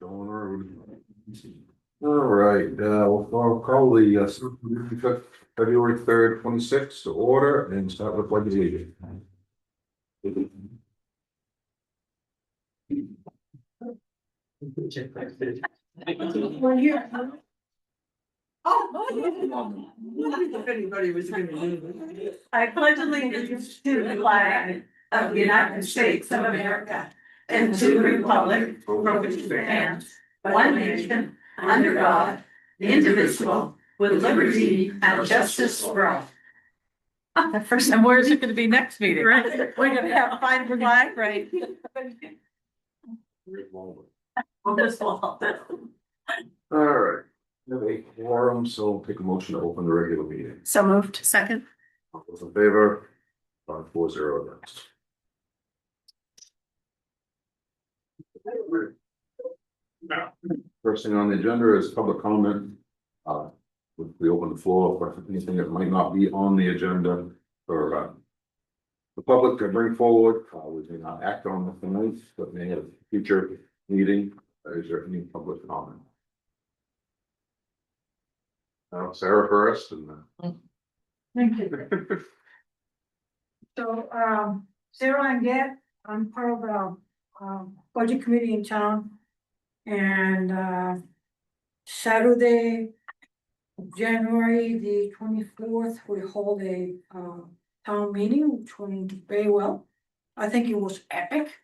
Going road. All right, we'll call the February 3rd, 26th to order and start with legislation. Well, here. If anybody was gonna do it. I pledge allegiance to the flag of the United States of America and to the republic for which it stands, one nation, under God, indivisible, with liberty and justice for all. And where's it gonna be next meeting? Right, we're gonna have fine flag, right? On this wall. All right, we have a quorum, so take a motion to open the regular meeting. So moved. Second. All those in favor? 5-4-0 against. First thing on the agenda is public comment. We open the floor for anything that might not be on the agenda for the public to bring forward. We may not act on it tonight, but may have a future meeting. Is there any public comment? Sarah first and Thank you. So, Sarah and Get, I'm part of the, budget committee in town. And, Saturday, January the 24th, we hold a, town meeting, which went very well. I think it was epic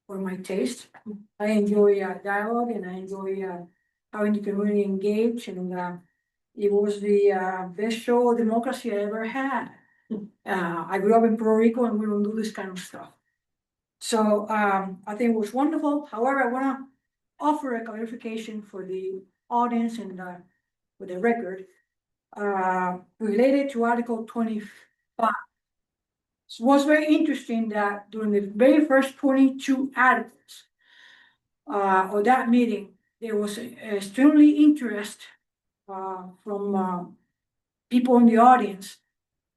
for my taste. I enjoy, dialogue and I enjoy, having the community engaged and, it was the best show of democracy I ever had. I grew up in Puerto Rico and we don't do this kind of stuff. So I think it was wonderful. However, I want to offer a clarification for the audience and for the record related to Article 25. So it was very interesting that during the very first 22 articles of that meeting, there was extremely interest from people in the audience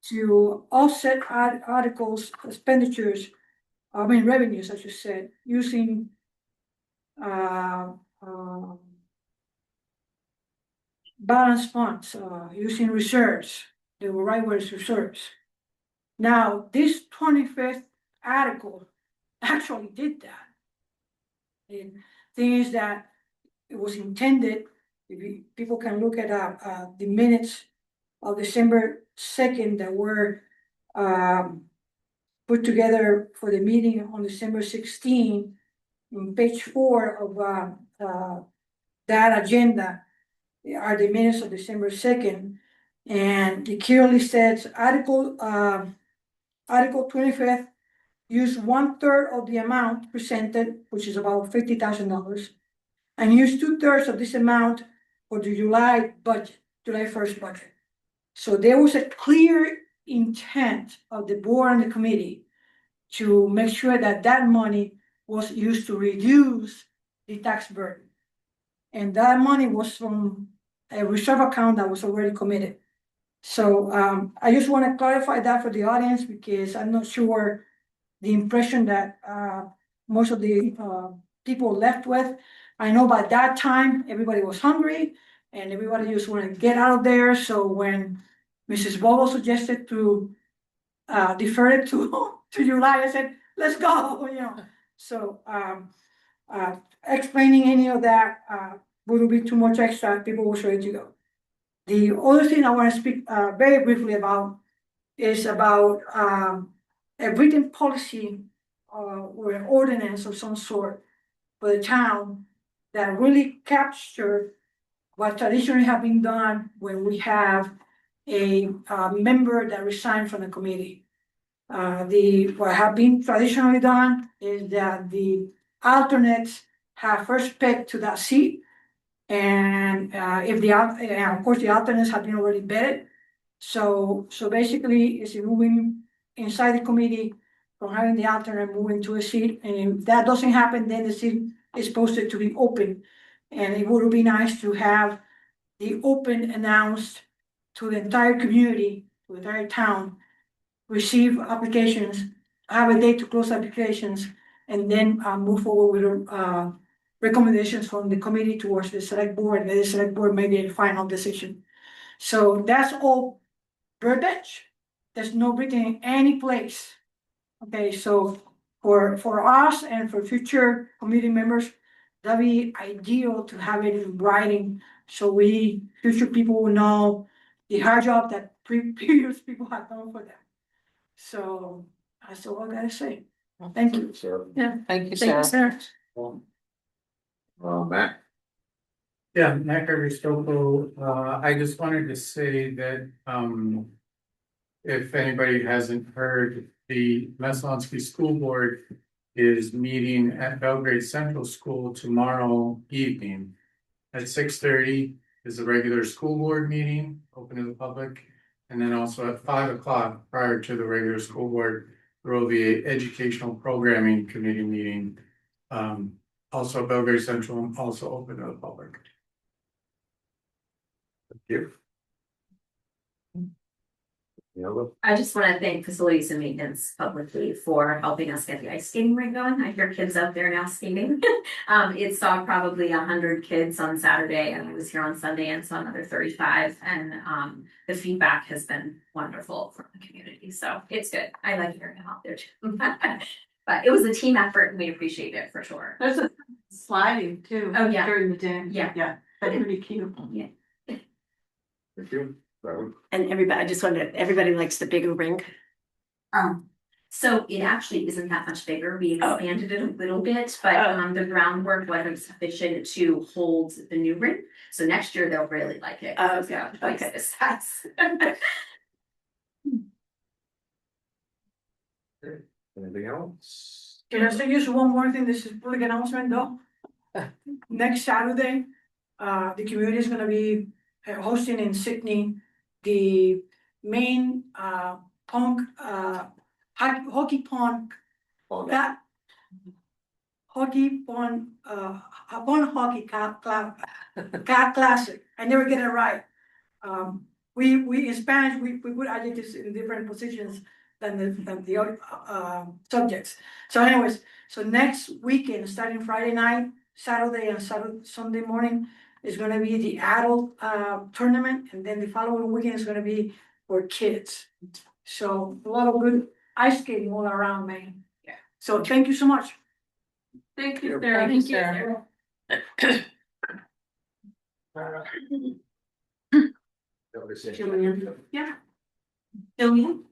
to offset articles expenditures, revenues, as you said, using balanced funds, using reserves. They were right words, reserves. Now, this 25th article actually did that. The thing is that it was intended. People can look at the minutes of December 2nd that were put together for the meeting on December 16, on page 4 of that agenda are the minutes of December 2nd, and it clearly says Article 25th use 1/3 of the amount presented, which is about $50,000, and use 2/3 of this amount for the July 1st budget. So there was a clear intent of the board and the committee to make sure that that money was used to reduce the tax burden. And that money was from a reserve account that was already committed. So I just want to clarify that for the audience because I'm not sure the impression that most of the people left with. I know by that time, everybody was hungry and everybody just wanted to get out of there. So when Mrs. Bobo suggested to defer it to July, I said, let's go, So explaining any of that wouldn't be too much extra. People were ready to go. The other thing I want to speak very briefly about is about a written policy or an ordinance of some sort for the town that really capture what traditionally have been done when we have a member that resigned from the committee. What have been traditionally done is that the alternates have first pick to that seat, and of course the alternates have been already vetted. So basically, it's moving inside the committee from having the alternate moving to a seat, and if that doesn't happen, then the seat is posted to be open. And it would be nice to have the open announced to the entire community, to the entire town, receive applications, have a date to close applications, and then move forward with recommendations from the committee towards the select board, and the select board made a final decision. So that's all verbiage. There's no written in any place. Okay, so for us and for future committee members, that'd be ideal to have it in writing, so future people will know the hard job that previous people have done for them. So that's all I gotta say. Thank you. Sarah. Yeah, thank you, Thank you, Sarah. sir. Matt, Yeah, Matt Ristoko, I just wanted to say that, if anybody hasn't heard, the Meslonsky School Board is meeting at Belgrade Central School tomorrow evening. At 6:30 is a regular school board meeting, open to the public. And then also at 5 o'clock, prior to the regular school board, there will be an educational programming committee meeting. Also Belgrade Central, also open to the public. thank you. I just want to thank facilities and maintenance publicly for helping us get the ice skating rink going. I hear kids out there now skating. It saw probably 100 kids on Saturday, and I was here on Sunday and saw another 35. And the feedback has been wonderful from the community. So it's good. I like hearing them out there too. But it was a team effort and we appreciate it for sure. There's a sliding too. Oh, yeah. During the day. Yeah. That's pretty cute. Yeah. Thank you. Sarah. And everybody likes the bigger rink. So it actually isn't that much bigger. We Oh. expanded it a little bit, but Oh. the groundwork wasn't sufficient to hold the new rink. So next year they'll really like it. Oh, It's got okay. twice Okay. the size. Anything else? Can I say just one more thing? This is public announcement though. Next Saturday, the community is gonna be hosting in Sydney the main hockey pond, that hockey pond, pond hockey classic. I never get it right. We in Spanish, we put adjectives in different positions than the other subjects. So anyways, so next weekend, starting Friday night, Saturday and Sunday morning, is gonna be the adult tournament, and then the following weekend is gonna be for kids. So a lot of good ice skating all around, man. Yeah. So thank you so much. Thank you, Sarah. Sarah. Thank you, Sarah. Jillian. Yeah. Jillian?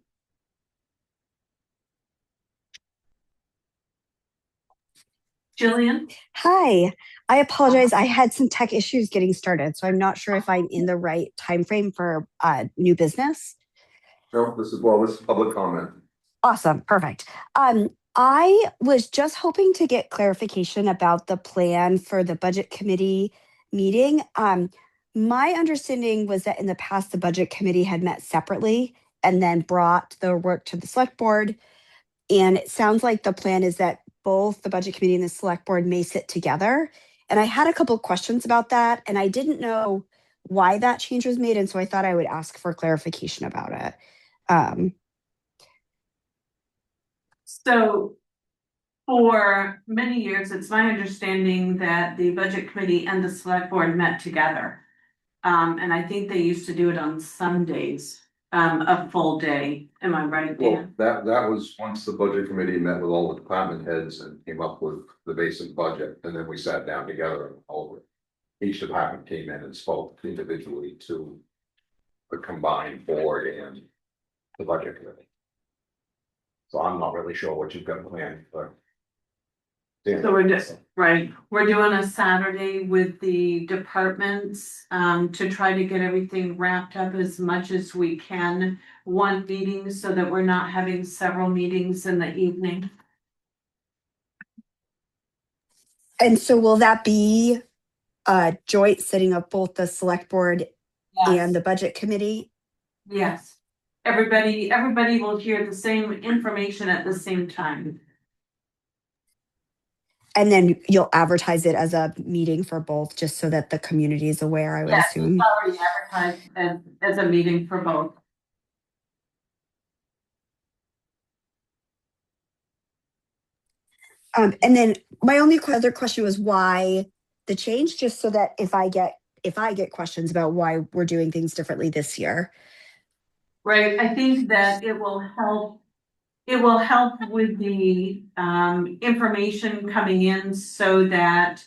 Jillian? Hi, I apologize. I had some tech issues getting started, so I'm not sure if I'm in the right time frame for new business. No, this is public comment. Awesome, perfect. I was just hoping to get clarification about the plan for the budget committee meeting. My understanding was that in the past, the budget committee had met separately and then brought the work to the select board. And it sounds like the plan is that both the budget committee and the select board may sit together. And I had a couple of questions about that, and I didn't know why that change was made. And so I thought I would ask for clarification about it. So for many years, it's my understanding that the budget committee and the select board met together. And I think they used to do it on Sundays, a full day. Am I right, Well, Dan? that was once the budget committee met with all the department heads and came up with the basic budget, and then we sat down together and over. Each department came in and spoke individually to the combined board and the budget committee. So I'm not really sure what you've got planned, but. So we're just, right, we're doing a Saturday with the departments, to try to get everything wrapped up as much as we can. One meeting so that we're not having several meetings in the evening. And so will that be a joint sitting of both the select board and the budget committee? Yes, everybody will hear the same information at the same time. And then you'll advertise it as a meeting for both, just so that the community is aware, I would Yes, assume. it's already advertised as a meeting for both. And then my only other question was why the change, just so that if I get questions about why we're doing things differently this year. Right, I think that it will help with the information coming in so that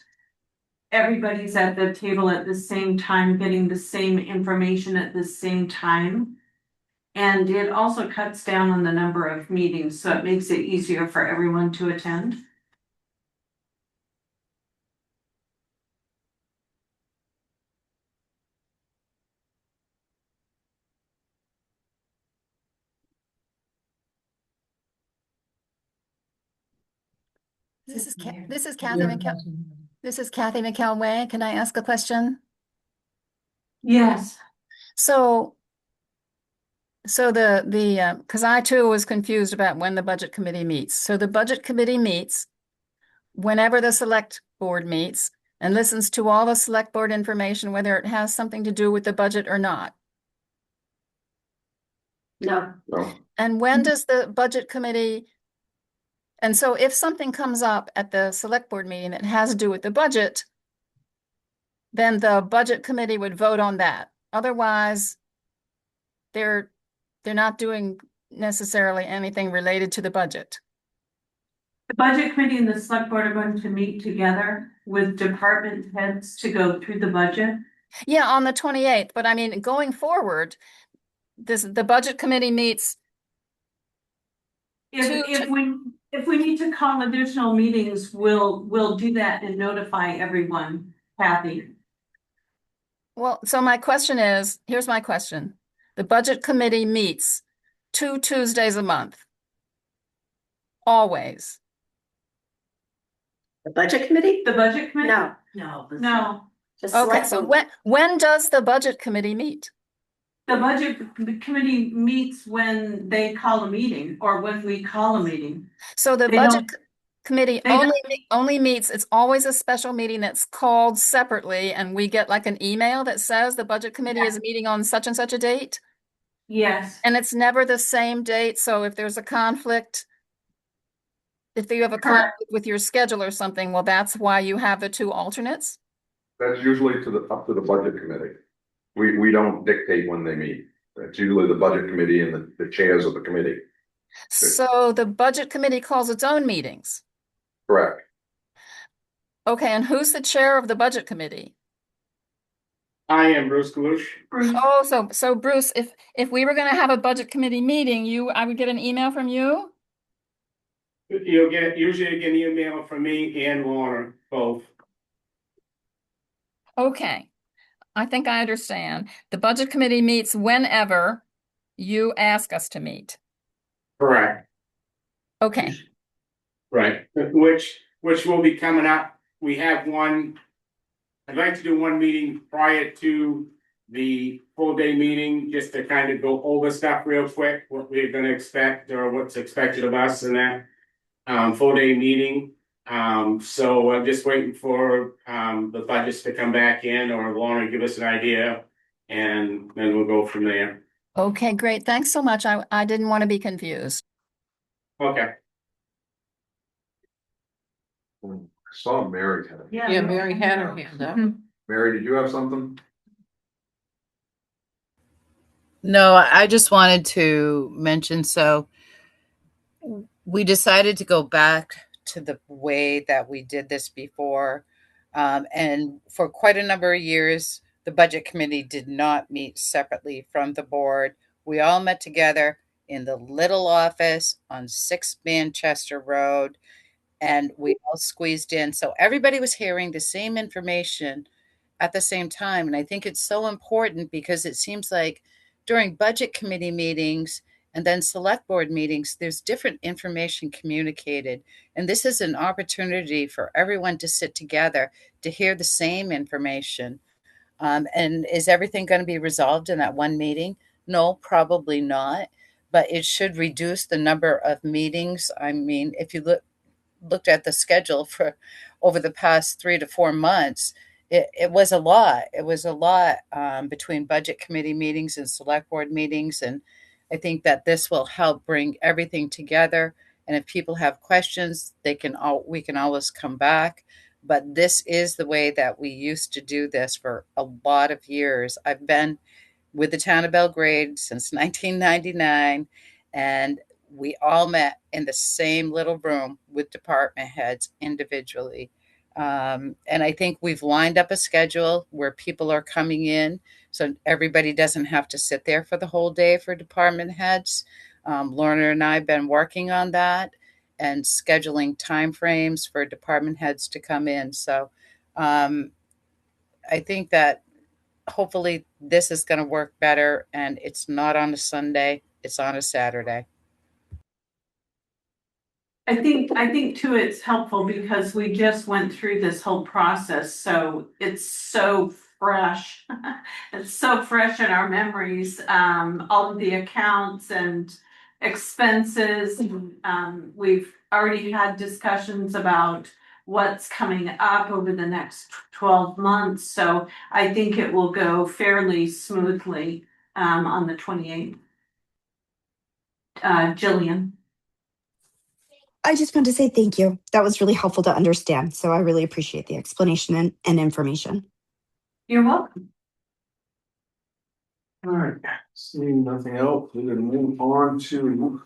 everybody's at the table at the same time, getting the same information at the same time. And it also cuts down on the number of meetings, so it makes it easier for everyone to attend. This is Kathy McElway. Can I ask a question? Yes. So because I too was confused about when the budget committee meets. So the budget committee meets whenever the select board meets and listens to all the select board information, whether it has something to do with the budget or not. No, So, And when does the budget committee, and so if something comes up at the select board meeting that has to do with the budget, then the budget committee would vote on that. Otherwise, they're not doing necessarily anything related to the budget. The budget committee and the select board are going to meet together with department heads to go through the budget. Yeah, on the 28th, but I mean, going forward, the budget committee meets. If we need to call additional meetings, we'll do that and notify everyone, Kathy. Well, so here's my question. The budget committee meets 2 Tuesdays a month. Always. the budget committee? The budget committee? No, No, just Okay, select so them. when does the budget committee meet? the budget committee meets when they call a meeting or when we call a meeting. So the They budget don't- committee they don't- only meets, it's always a special meeting that's called separately, and we get like an email that says the budget committee is meeting on such and such a date, Yes, and it's never the same date. So if there's a conflict, if you have a conflict with your schedule or something, well, that's why you have the 2 alternates. that's usually up to the budget committee. We don't dictate when they meet. That's usually the budget committee and the chairs of the committee. So the budget committee calls its own meetings. Correct. Okay, and who's the chair of the budget committee? I am Bruce Galush. Bruce, Oh, so Bruce, if we were gonna have a budget committee meeting, I would get an email from you? You'll usually get an email from me and Warner, both. Okay, I think I understand. The budget committee meets whenever you ask us to meet. Correct. Okay, Right, which will be coming up. We have one. I'd like to do one meeting prior to the full day meeting, just to kind of go over stuff real quick, what we're gonna expect or what's expected of us in that full day meeting. So I'm just waiting for the budgets to come back in or Lauren give us an idea, and then we'll go from there. okay, great. Thanks so much. I didn't want to be confused. Okay. I saw Mary had it. yeah. Mary had her hand up. Mary, did you have something? No, I just wanted to mention, so we decided to go back to the way that we did this before. And for quite a number of years, the budget committee did not meet separately from the board. We all met together in the little office on 6 Manchester Road, and we all squeezed in. So everybody was hearing the same information at the same time. And I think it's so important because it seems like during budget committee meetings and then select board meetings, there's different information communicated. And this is an opportunity for everyone to sit together to hear the same information. And is everything going to be resolved in that one meeting? No, probably not. But it should reduce the number of meetings. I mean, if you looked at the schedule for over the past 3 to 4 months, it was a lot. It was a lot between budget committee meetings and select board meetings. And I think that this will help bring everything together And if people have questions, we can always come back. But this is the way that we used to do this for a lot of years. I've been with the town of Belgrade since 1999, and we all met in the same little room with department heads individually. And I think we've lined up a schedule where people are coming in, so everybody doesn't have to sit there for the whole day for department heads. Lorna and I have been working on that and scheduling timeframes for department heads to come in. So I think that hopefully this is going to work better, and it's not on a Sunday, it's on a Saturday. I think too, it's helpful because we just went through this whole process, so it's so fresh. It's so fresh in our memories, all of the accounts and expenses. We've already had discussions about what's coming up over the next 12 months, so I think it will go fairly smoothly, on the 28th. Jillian. I just wanted to say thank you. That was really helpful to understand. So I really appreciate the explanation and information. You're welcome. All right, seeing nothing else, we're gonna move on to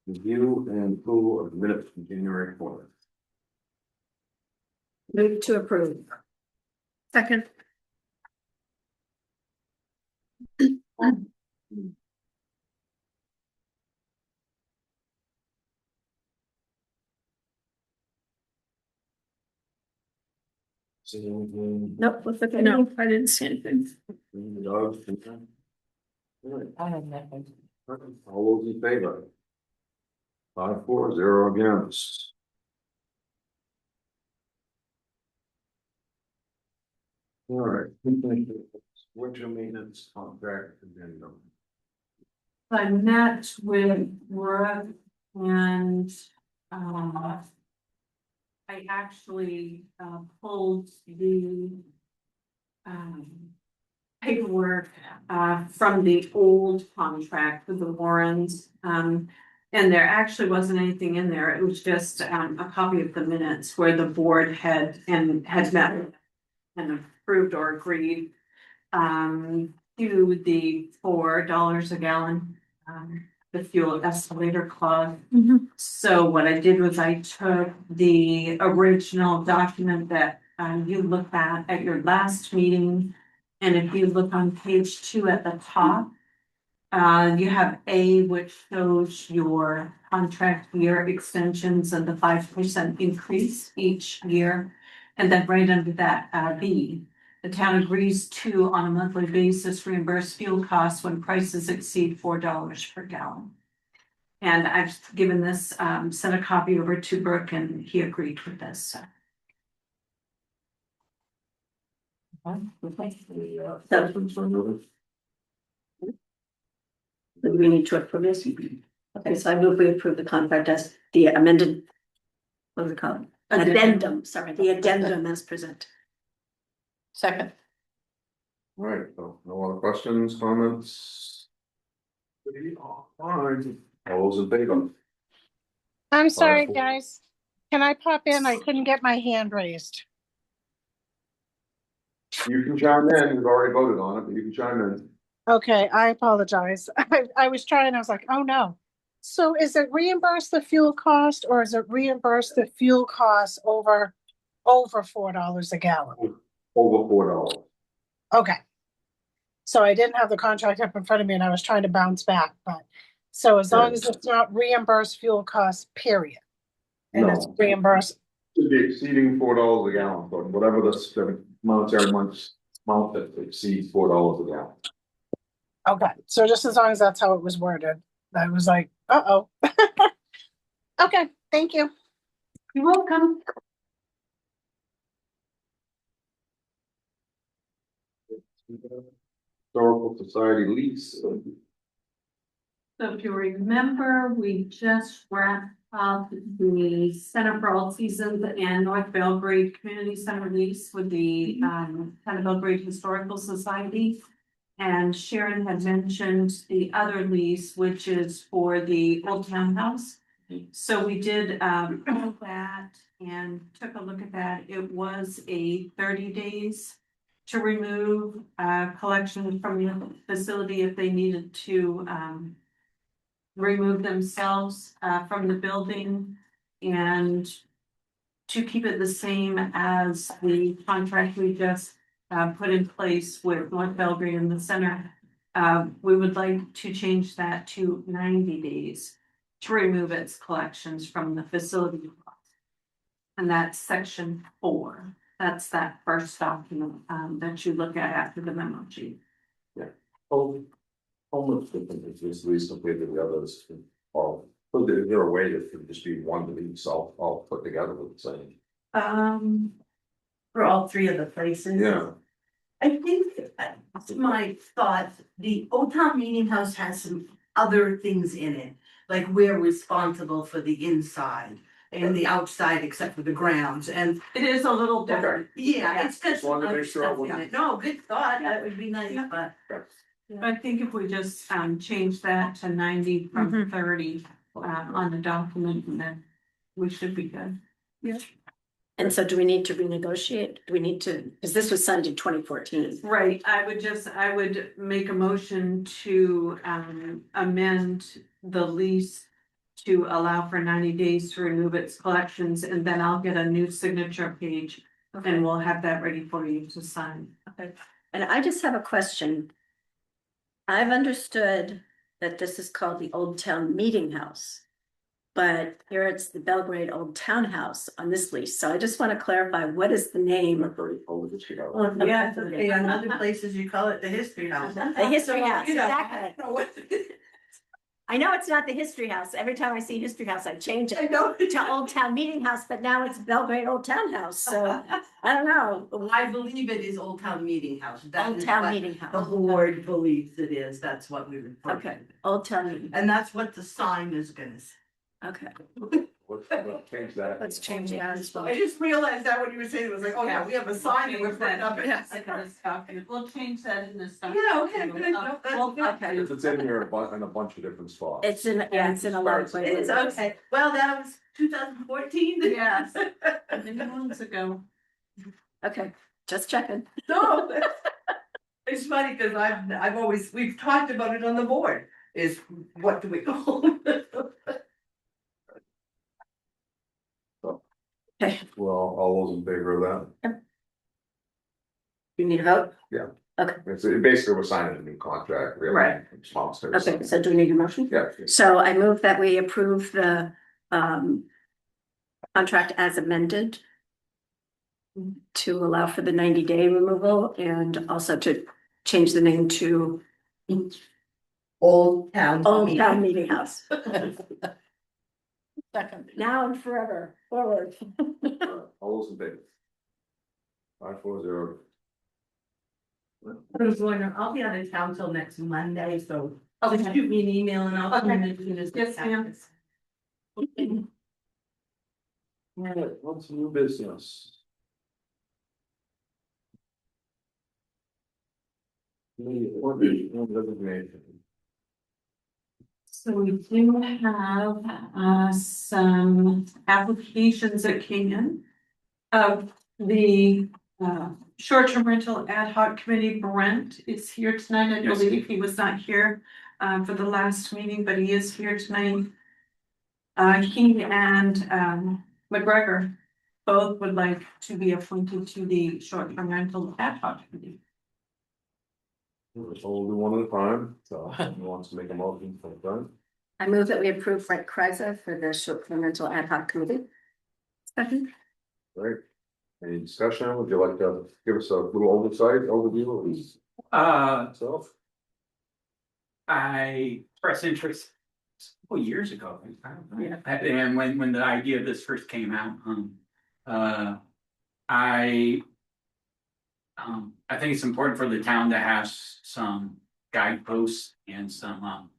review and approval of minutes from January 4th. Move to approve. Second. See anything? Nope, looks okay. No, I didn't see anything. Any dogs? Anything? All right, I have nothing. all those in favor? 5-4, 0 against. All right, winter maintenance contract addendum. I met with Brooke and, I actually, pulled the, paperwork, from the old contract with the Warrens. And there actually wasn't anything in there. It was just, a copy of the minutes where the board had met and approved or agreed, to the $4 a gallon, the fuel escalator clause. So what I did was I took the original document that you looked at your last meeting. And if you look on page 2 at the top, you have A, which shows your contract year extensions and the 5% increase each year. And then right under that, B, the town agrees to, on a monthly basis, reimburse fuel costs when prices exceed $4 per gallon. And I've given this, sent a copy over to Brooke and he agreed with this, so. We need to approve this. Okay, so I move we approve the contract as the amended, what was it called? Addendum, sorry, the addendum as presented. Second. All right, so no other questions, comments? All right, all those in favor? I'm sorry, 5-4. guys. Can I pop in? I couldn't get my hand raised. You can chime in, we've already voted on it, but you can chime in. Okay, I apologize. I was trying, I was like, oh no. So is it reimburse the fuel cost or is it reimburse the fuel cost over $4 a gallon? Over $4. Okay. So I didn't have the contract up in front of me and I was trying to bounce back, but so as long as it's not reimbursed fuel costs, period. And it's No. reimbursed. Should be exceeding $4 a gallon, but whatever the monetary amount that exceeds $4 a gallon. Okay, so just as long as that's how it was worded, I was like, uh-oh. Okay, thank you. You're welcome. Historical Society lease. So if you remember, we just wrapped up the Center for All Seasons and North Belgrade Community Center lease with the Town of Belgrade Historical Society. And Sharon had mentioned the other lease, which is for the Old Town House. So we did pull that and took a look at that. It was a 30 days to remove collections from the facility if they needed to remove themselves from the building, and to keep it the same as the contract we just put in place with North Belgrade in the center. We would like to change that to 90 days to remove its collections from the facility. And that's section 4. That's that first document that you look at after the memo sheet. Oh, almost different if this lease compared to the others. All, so is there a way that could just be one lease all put together with the same? For all three of the places. Yeah. I think, that's my thought, the Old Town Meeting House has some other things in it. Like we're responsible for the inside and the outside except for the grounds, and It is a little different. yeah, it's got Just wanted some to other make sure I stuff in wasn't- it. No, good thought, that would be nice, but. I think if we just change that to 90 from 30 on the document, then we should be good. And so do we need to renegotiate? Do we need to, because this was signed in 2014. Right, I would make a motion to amend the lease to allow for 90 days to remove its collections, and then I'll get a new signature page and we'll have that ready for you to sign. Okay. And I just have a question. I've understood that this is called the Old Town Meeting House. But here it's the Belgrade Old Town House on this lease. So I just want to clarify, what is the name? Yeah, in other places you call it the History House. The History House, You know, exactly. I don't know what it is. I know it's not the History House. Every time I see History House, I change I it know. to Old Town Meeting House, but now it's Belgrade Old Town House. So I don't know. I believe it is Old Town Meeting House. That Old is Town what Meeting The House. board believes it is, that's what we refer to. Okay, Old Town Meeting. And that's what the sign is gonna say. Okay, Let's change that. let's change that as well. I just realized that when you were saying it, was like, oh yeah, we have a sign that we're putting up. We'll change that in this document. Yeah, okay, good. No, that's good. Okay, It's in here in a bunch of different spots. it's in, yeah, it's in a lot of places. It's okay, well, that was 2014. Yes. Many months ago. Okay, just checking. No, it's funny because I've always, we've talked about it on the board, is what do we call it? Okay, Well, all those in favor of you need a vote? that? It's basically we're signing a new contract, really. Right. Response to Okay, it. so do we need a motion? Yeah. So I move that we approve the contract as amended to allow for the 90-day removal and also to change the name to Old Town. Old Town Meeting House. Second. Now and forever, forward. All those in favor? 5-4-0. I was wondering, I'll be out of town till next Monday, so just shoot me an email and I'll come in as soon as this Yes, ma'am. happens. All right, what's new business? Resignation. So we do have some applications that came in. The short-term rental ad hoc committee, Brent is here tonight. I Yes. believe he was not here for the last meeting, but he is here tonight. He and McGregor both would like to be appointed to the short-term rental ad hoc committee. We'll do one at a time, so who wants to make a motion for that? I move that we approve Frank Kreiser for the short-term rental ad hoc committee. Second. Right, any discussion, would you like to give us a little overview of this itself? I expressed interest a couple years ago. Yeah. And when the idea of this first came out, I think it's important for the town to have some guideposts and some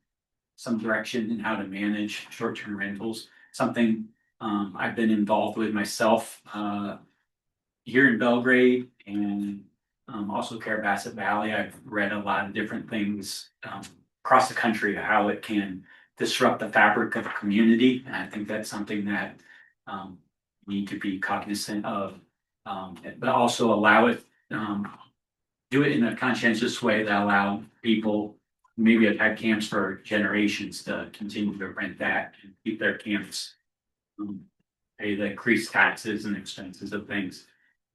direction in how to manage short-term rentals. Something I've been involved with myself here in Belgrade and also Carabasset Valley. I've read a lot of different things across the country, how it can disrupt the fabric of a community, and I think that's something that we need to be cognizant of. But also allow it, do it in a conscientious way that allow people, maybe have had camps for generations, to continue to rent that and keep their camps. Pay the increased taxes and expenses of things.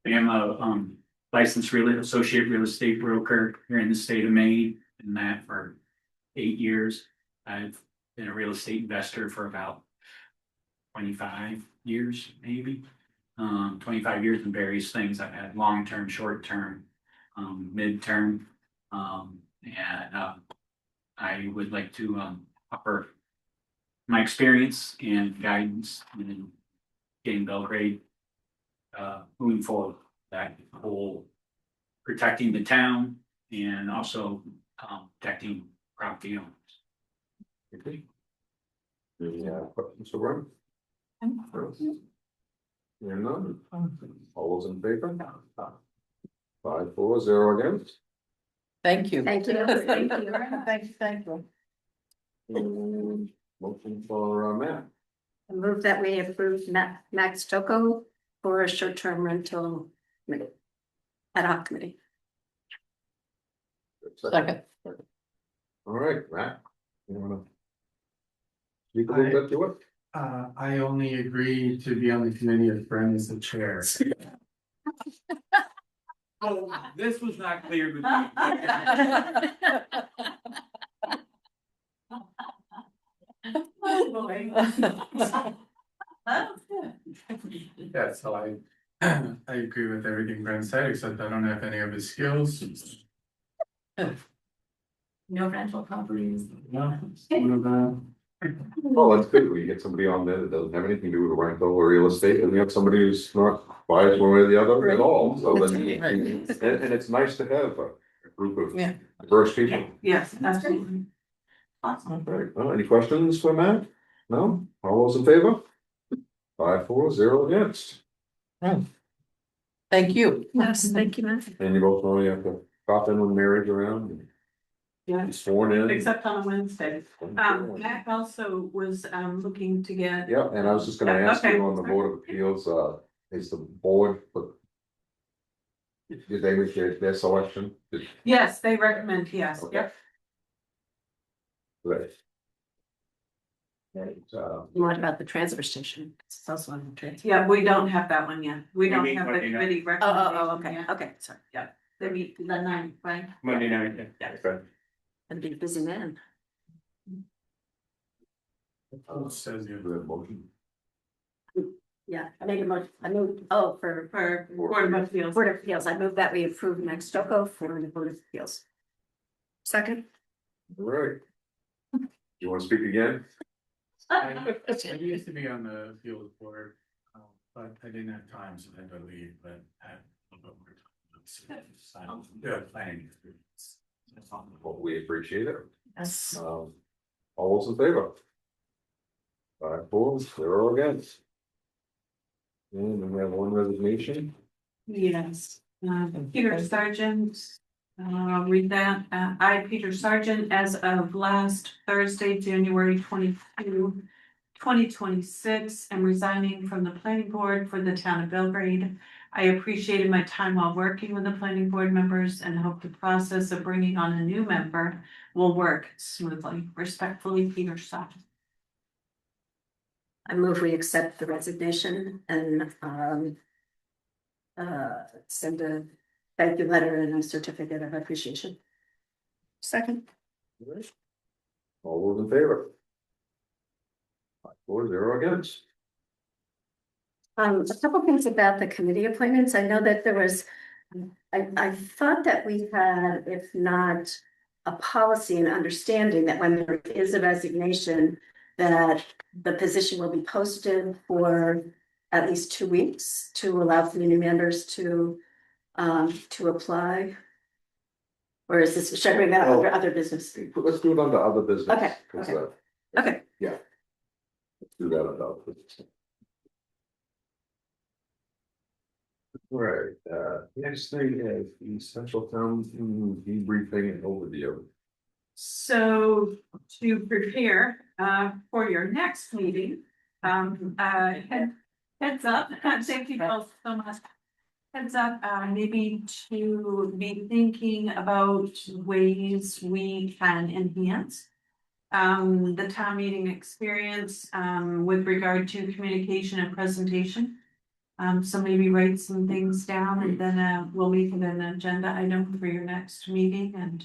I am a licensed associate real estate broker here in the state of Maine, and that for 8 years. I've been a real estate investor for about 25 years, maybe. 25 years in various things. I've had long-term, short-term, mid-term. I would like to offer my experience and guidance in getting Belgrade moving forward, that whole protecting the town and also protecting property owners. Okay. Yeah, Mr. Brown? Hearing none. All those in favor? 5-4-0 against. Thank you. Thank you. Thank you. Thank you. Motion for Matt. I move that we approve Max Toko for a short-term rental committee, ad hoc committee. Second. All right, Matt. You wanna speak a little bit to it? I only agree to be on the committee if Bren is the chair. Oh, this was not clear. Yeah, so I agree with everything Bren said, except I don't have any of his skills. No rental properties. No, one of them. Oh, that's good. We get somebody on there that doesn't have anything to do with rental or real estate, and we have somebody who's not biased one way or the other at all. So then, and it's nice to have a group of Yeah. diverse people. Yes, absolutely. All right. Well, any questions for Matt? No? All those in favor? 5-4-0 against. Thank you. Yes, thank you, Matt. And you both know you have to pop in when Mary's around and Yeah. be sworn in. Except on a Wednesday. Matt also was looking to get. Yeah, and I was just gonna ask Okay. you on the Board of Appeals, is the board, but did they make their selection? Yes, they recommend, yes, Okay. yep. Right. And, What about the transfer station? It's also on the transfer. Yeah, we don't have that one yet. We don't meet have the Monday night. committee Oh, recommendation okay, yet. okay, sorry. They meet the night, right? Monday night. Yeah. okay. I'd be a busy man. Says you. Do we have a motion? Yeah, I made a motion, I moved, for For Board of Appeals. Board of Appeals, I moved that we approve Max Toko for the Board of Appeals. Second. All right. You wanna speak again? I used to be on the appeals board, but I didn't have time, so I had to leave, but I had a little bit more time. Good planning experience. Well, we appreciate it. Yes. All those in favor? 5-4-0 against. And we have one resignation. Yes, Peter Sargent, read that, I, Peter Sargent, as of last Thursday, January 22, 2026, am resigning from the planning board for the town of Belgrade. I appreciated my time while working with the planning board members and hope the process of bringing on a new member will work smoothly. Respectfully, Peter Sargent. I move we accept the resignation and send a thank you letter and a certificate of appreciation. Second. All those in favor? 5-4-0 against. A couple things about the committee appointments. I know that there was, I thought that we had, if not a policy and understanding that when there is a resignation, that the position will be posted for at least 2 weeks to allow for the new members to apply. Or is this, should I bring that up under other business? Let's do it under other business. Okay, 'Cause, okay. Okay. Yeah. Let's do that under other business. All right, next thing is the central town debriefing and overview. So to prepare for your next meeting. Heads up, thank you both so much. Heads up, maybe to be thinking about ways we can enhance the town meeting experience, with regard to communication and presentation. So maybe write some things down and then, we'll make it an agenda item for your next meeting and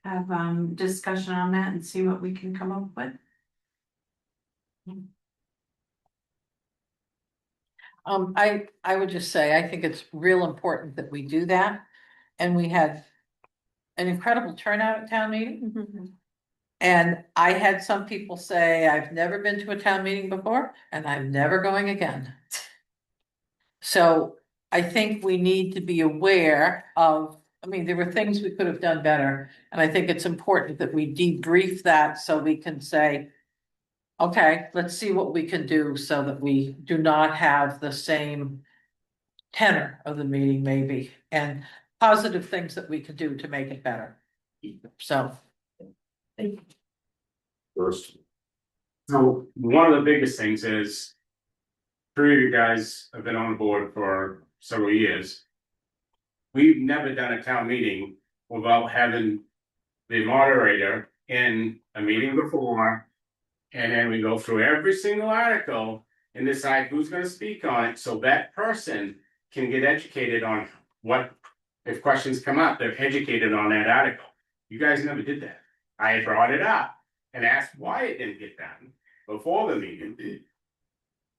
have, discussion on that and see what we can come up with. I would just say, I think it's real important that we do that. And we had an incredible turnout at town meeting. And I had some people say, I've never been to a town meeting before and I'm never going again. So I think we need to be aware of, I mean, there were things we could have done better. And I think it's important that we debrief that so we can say, okay, let's see what we can do so that we do not have the same tenor of the meeting maybe, and positive things that we can do to make it better. So. First, So one of the biggest things is. Three of you guys have been on the board for several years. We've never done a town meeting without having the moderator in a meeting before. And then we go through every single article and decide who's gonna speak on it, so that person can get educated on what, if questions come up, they're educated on that article. You guys never did that. I brought it up and asked why it didn't get done before the meeting.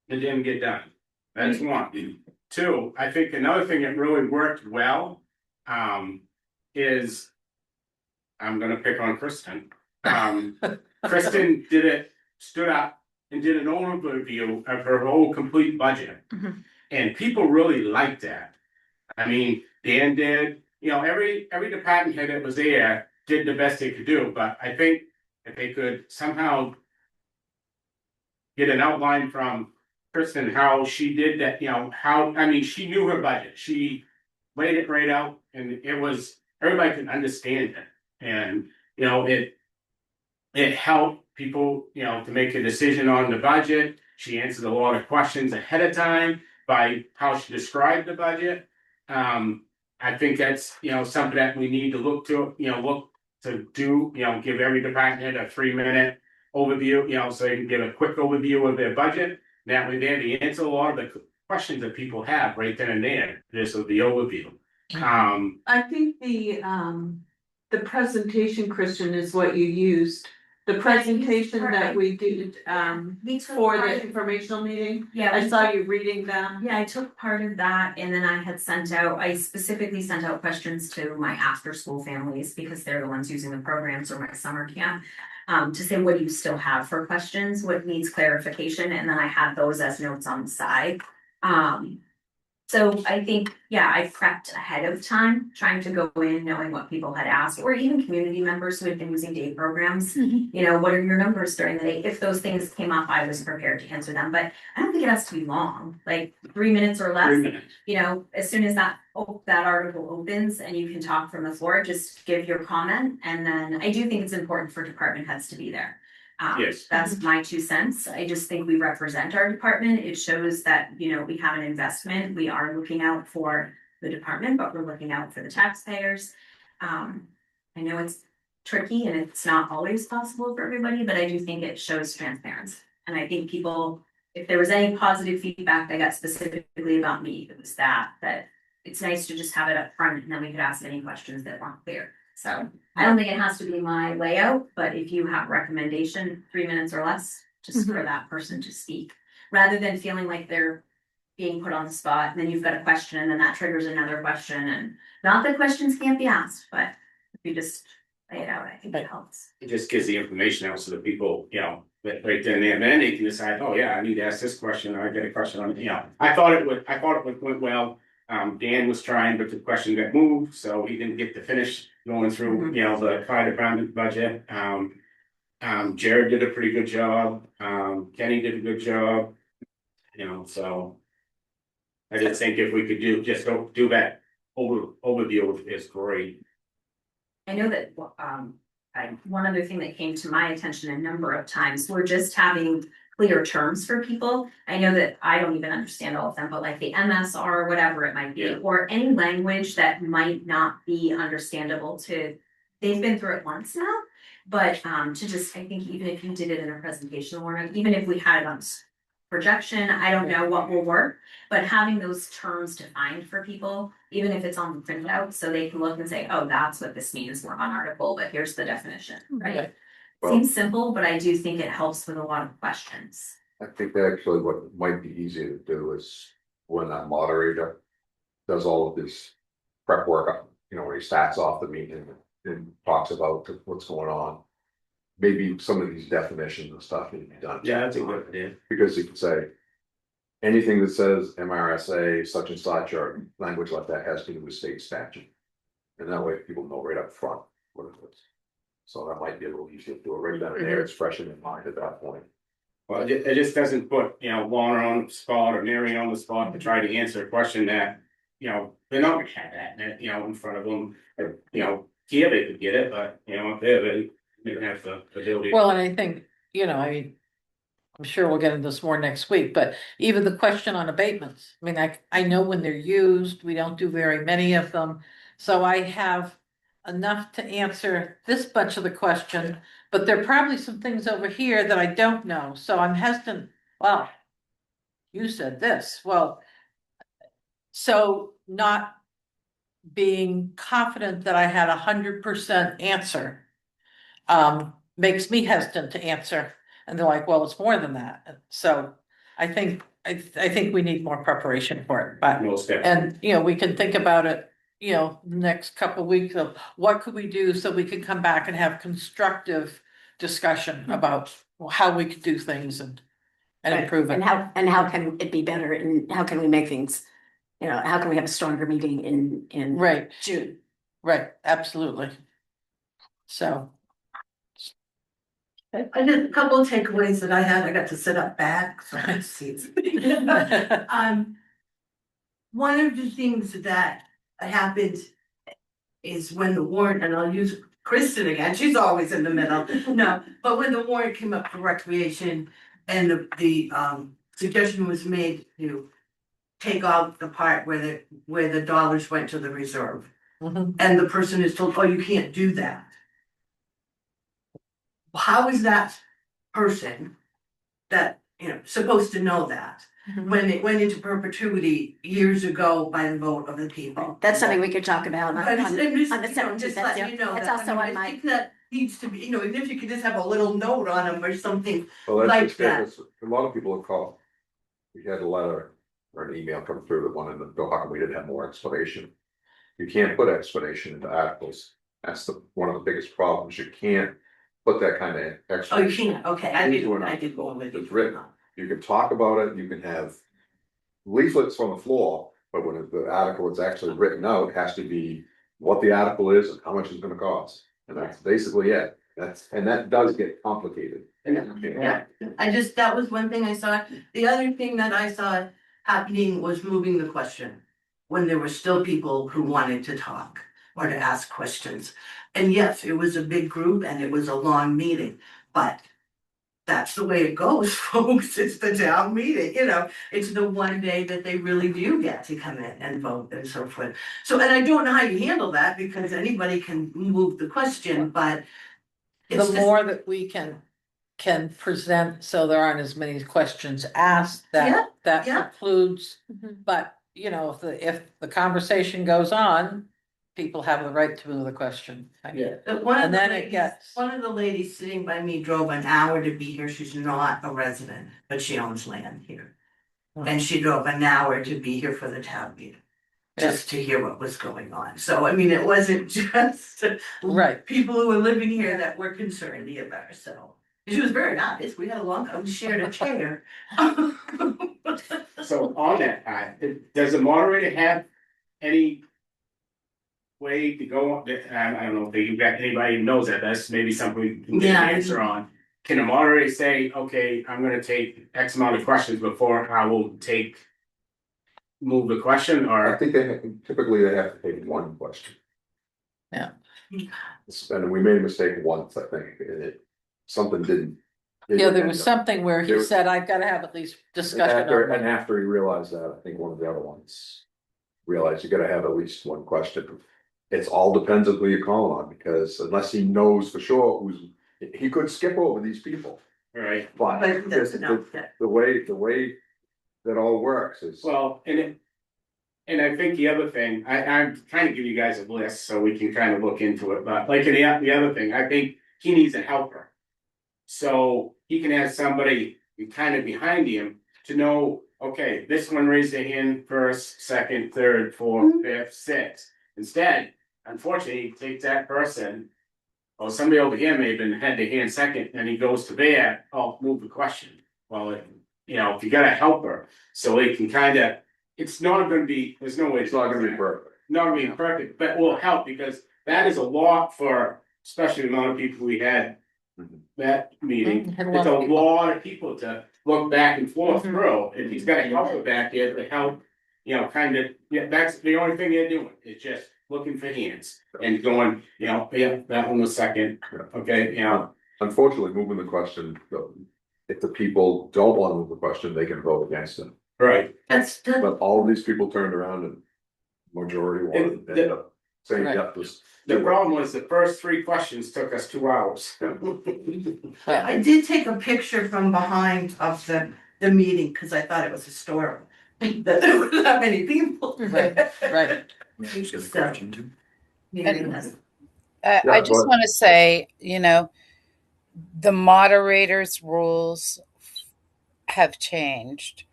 It didn't get done. That's one. Two, I think another thing that really worked well, is. I'm gonna pick on Kristen. Kristen stood up and did an overview of her whole complete budget. And people really liked that. I mean, Dan did, every department head that was there did the best they could do, but I think if they could somehow. Get an outline from Kristen, how she did that, she knew her budget, she laid it right out, and it was, everybody could understand it. And, it helped people, to make a decision on the budget. She answered a lot of questions ahead of time by how she described the budget. I think that's, something that we need to look to do, give every department a 3-minute overview, so you can get a quick overview of their budget. That way there to answer a lot of the questions that people have right then and there. This is the overview. I think the presentation, Christian, is what you used. The presentation that we did, for the informational meeting. Yeah. I saw you reading them. Yeah, I took part of that, and then I specifically sent out questions to my after school families because they're the ones using the programs, or my summer camp. To say, what do you still have for questions? What needs clarification? And then I had those as notes on the side. So I think, I prepped ahead of time, trying to go in knowing what people had asked, or even community members who had been using day programs. What are your numbers during the day? If those things came up, I was prepared to answer them, but I don't think it has to be long, like 3 minutes or less. 3 minutes. As soon as that article opens and you can talk from the floor, just give your comment. And then I do think it's important for department heads to be there. Yes. That's my 2 cents. I just think we represent our department. It shows that, we have an investment. We are looking out for the department, but we're looking out for the taxpayers. I know it's tricky and it's not always possible for everybody, but I do think it shows transparency. And I think people, if there was any positive feedback I got specifically about me, it was that it's nice to just have it up front, and then we could ask any questions that weren't clear. So I don't think it has to be my layout, but if you have recommendation, 3 minutes or less, just for that person to speak, rather than feeling like they're being put on the spot, and then you've got a question, and then that triggers another question, and not that questions can't be asked, but if you just lay it out, I think it helps. It just gives the information out so that people, right then and then they can decide, oh yeah, I need to ask this question, or I get a question on it, I thought it went well. Dan was trying, but the question got moved, so he didn't get to finish going through, the fire department budget. Jared did a pretty good job. Kenny did a good job. So I just think if we could do that overview is great. I know that, one other thing that came to my attention a number of times, we're just having clear terms for people. I know that I don't even understand all of them, but like the MSR or whatever it might be, Yeah. or any language that might not be understandable to, they've been through it once now. But to just, I think even if you did it in a presentation or even if we had it on projection, I don't know what will work, but having those terms defined for people, even if it's on the printout, so they can look and say, oh, that's what this means, we're on article, but here's the definition, right? Okay. Well- Seems simple, but I do think it helps with a lot of questions. I think that actually what might be easier to do is when that moderator does all of this prep work, you know, where he starts off the meeting and talks about what's going on. Maybe some of these definitions and stuff need to be done. Yeah, that's a good idea. Because you could say, anything that says MRSA, such and such, or language like that has to do with state statute. And that way people know right up front what it is. So that might be a little easier to do it right down there, it's fresh in their mind at that point. Well, it just doesn't put, Warner on the spot or Mary on the spot to try to answer a question that, they're not gonna have that, in front of them. Here they could get it, but, if they don't have the ability. Well, and I think, I'm sure we'll get into this more next week, but even the question on abatements, I mean, I know when they're used, we don't do very many of them. So I have enough to answer this bunch of the question, but there are probably some things over here that I don't know, so I'm hesitant, well, you said this, well. So not being confident that I had 100% answer. Makes me hesitant to answer, and they're like, well, it's more than that, so I think we need more preparation for it, but. Most definitely. And, we can think about it, next couple of weeks of what could we do so we could come back and have constructive discussion about how we could do things and improve it. And how can it be better, and how can we make things, how can we have a stronger meeting in Right, June? right, absolutely. So, I did a couple of takeaways that I had. I got to sit up back, so I could see. One of the things that happened is when the warrant, and I'll use Kristen again, she's always in the middle. No, but when the warrant came up for recreation and the suggestion was made to take out the part where the dollars went to the reserve. And the person is told, oh, you can't do that. How is that person that, supposed to know that? When it went into perpetuity years ago by the vote of the people? That's something we could talk about on But the I'm just, 17th. just letting you know. That's that, also on I my. think that needs to be, even if you could just have a little note on them or something. Well, that's Like just, that. a lot of people have called. We had a letter or an email come through that wanted to go, how come we didn't have more explanation? You can't put explanation into articles. That's one of the biggest problems. You can't put that kind of Oh, you explanation. can't, okay, I did go with you. It's written. You can talk about it, you can have leaflets on the floor, but when the article is actually written out, it has to be what the article is and how much it's gonna cost. And that's basically it. That does get complicated. Yeah, that was one thing I saw. The other thing that I saw happening was moving the question. When there were still people who wanted to talk or to ask questions. And yes, it was a big group and it was a long meeting, but that's the way it goes, folks. It's the town meeting, it's the one day that they really do get to come in and vote and so forth. So, and I don't know how you handle that because anybody can move the question, but it's the more that we can present, so there aren't as many questions asked, that precludes. But, if the conversation goes on, people have the right to move the question. One And then it gets. One of the ladies sitting by me drove an hour to be here. She's not a resident, but she owns land here. And she drove an hour to be here for the town meeting. Just to hear what was going on. So, I mean, it wasn't just people who were living here that were concerned either, so. She was very nice. We had we shared a chair. So on that, does the moderator have any way to go, I don't know if you got anybody who knows that, that's maybe something we can get an answer on. Can the moderator say, okay, I'm gonna take X amount of questions before I will move the question, or? I think typically they have to take one question. Yeah. And we made a mistake once, I think, and something didn't. Yeah, there was something where he There- said, I've gotta have at least discussion After, on and it. after he realized that, I think one of the other ones realized you gotta have at least one question. It's all depends on who you're calling on, because unless he knows for sure who's, he could skip over these people. Right, But But that's the enough. the way that all works is. well, and I think the other thing, I'm trying to give you guys a list so we can kind of look into it, but like the other thing, I think he needs a helper. So he can have somebody kind of behind him to know, okay, this one raised their hand first, second, third, fourth, fifth, sixth. Instead, unfortunately, he takes that person, or somebody over here may have been had their hand second, and he goes to there, oh, move the question. Well, if you got a helper, so they can kind of, it's not gonna be, there's no way. It's not gonna be perfect. Not gonna be perfect, but will help, because that is a lot for, especially the amount of people we had that meeting. Had a It's lot a of people. lot of people to look back and forth Mhm. through, and he's got a helper back there to help, kind of, that's the only thing they're doing, is just looking for hands and going, yeah, that one was second, okay, Unfortunately, moving the question, if the people don't want to move the question, they can vote against it. right. But all of these people turned around and majority wanted, ended up saying, Right. yeah, this. The problem was the first 3 questions took us 2 hours. I did take a picture from behind of the meeting, cause I thought it was historical. That there were that many people. Right, right. I just but- want to say, the moderators' rules have changed.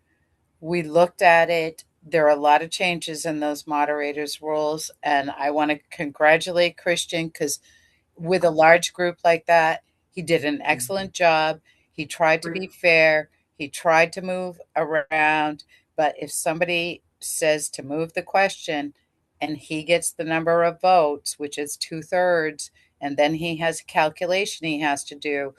We looked at it. There are a lot of changes in those moderators' rules, and I want to congratulate Christian because with a large group like that, he did an excellent job. He tried to be fair. He tried to move around, but if somebody says to move the question and he gets the number of votes, which is 2/3, and then he has a calculation he has to do,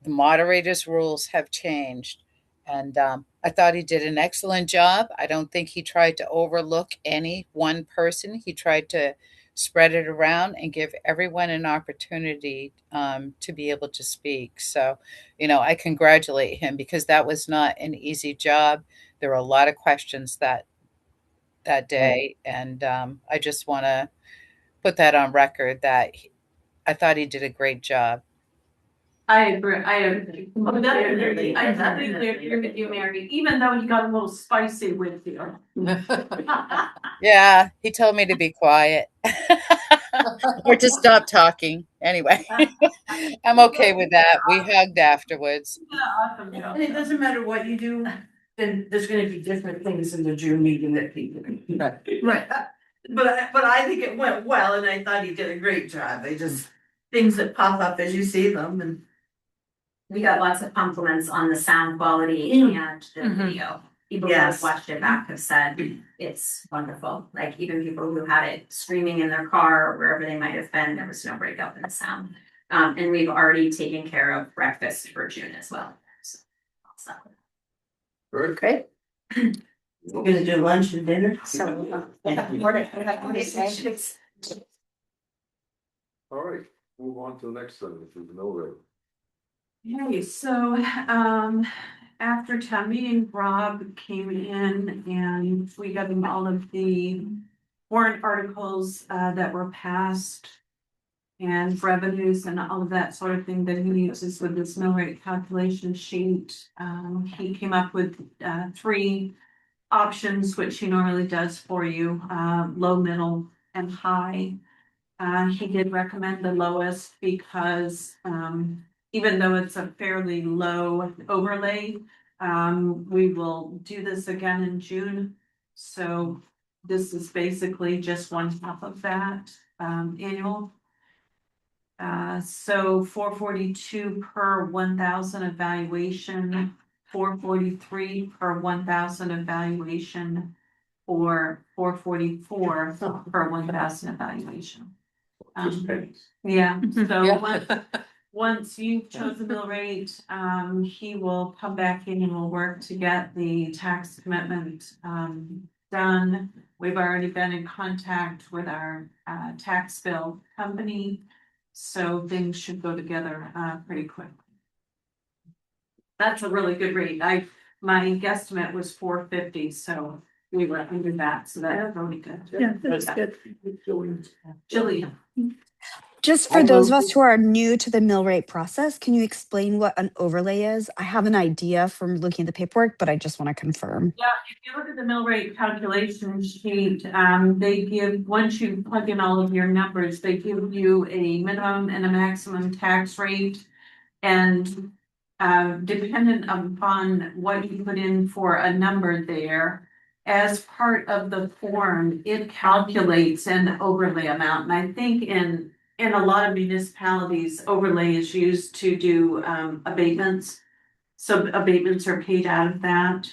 the moderator's rules have changed. And I thought he did an excellent job. I don't think he tried to overlook any one person. He tried to spread it around and give everyone an opportunity to be able to speak. So, I congratulate him because that was not an easy job. There were a lot of questions that day, and I just want to put that on record that I thought he did a great job. I agree, I definitely agree with you, Mary, even though you got a little spicy with you. Yeah, he told me to be quiet or to stop talking. Anyway, I'm okay with that. We hugged afterwards. And it doesn't matter what you do, then there's gonna be different things in the June meeting that people. Right. But I think it went well, and I thought he did a great job, they just, things that pop up as you see them, and. We got lots of compliments on the sound quality and the video. People who have Yes. watched it back have said it's wonderful. Like even people who had it screaming in their car or wherever they might have been, there was no breakup in the sound. And we've already taken care of breakfast for June as well. So, Very great. We're gonna do lunch and dinner. All right, move on to the next thing, which is the mill rate. Okay, so, after town meeting, Rob came in and we got him all of the warrant articles, that were passed. And revenues and all of that sort of thing that he uses with this mill rate calculation sheet. He came up with, 3 options, which he normally does for you, low, middle, and high. He did recommend the lowest because, even though it's a fairly low overlay, we will do this again in June. So this is basically just 1/2 of that, annual. So 442 per 1,000 evaluation, 443 per 1,000 evaluation, or 444 per 1,000 evaluation. Just pennies. Yeah, so Yeah. once you've chosen the mill rate, he will come back in and we'll work to get the tax commitment, done. We've already been in contact with our tax bill company. So things should go together pretty quick. That's a really good rate. My guesstimate was $450, so we were under that, so that's really good. Yeah, that's good. Jillian. Just for those of us who are new to the mill rate process, can you explain what an overlay is? I have an idea from looking at the paperwork, but I just want to confirm. Yeah, if you look at the mill rate calculation sheet, they give, once you plug in all of your numbers, they give you a minimum and a maximum tax rate. And dependent upon what you put in for a number there, as part of the form, it calculates an overlay amount. And I think in a lot of municipalities, overlay is used to do abatements. So abatements are paid out of that.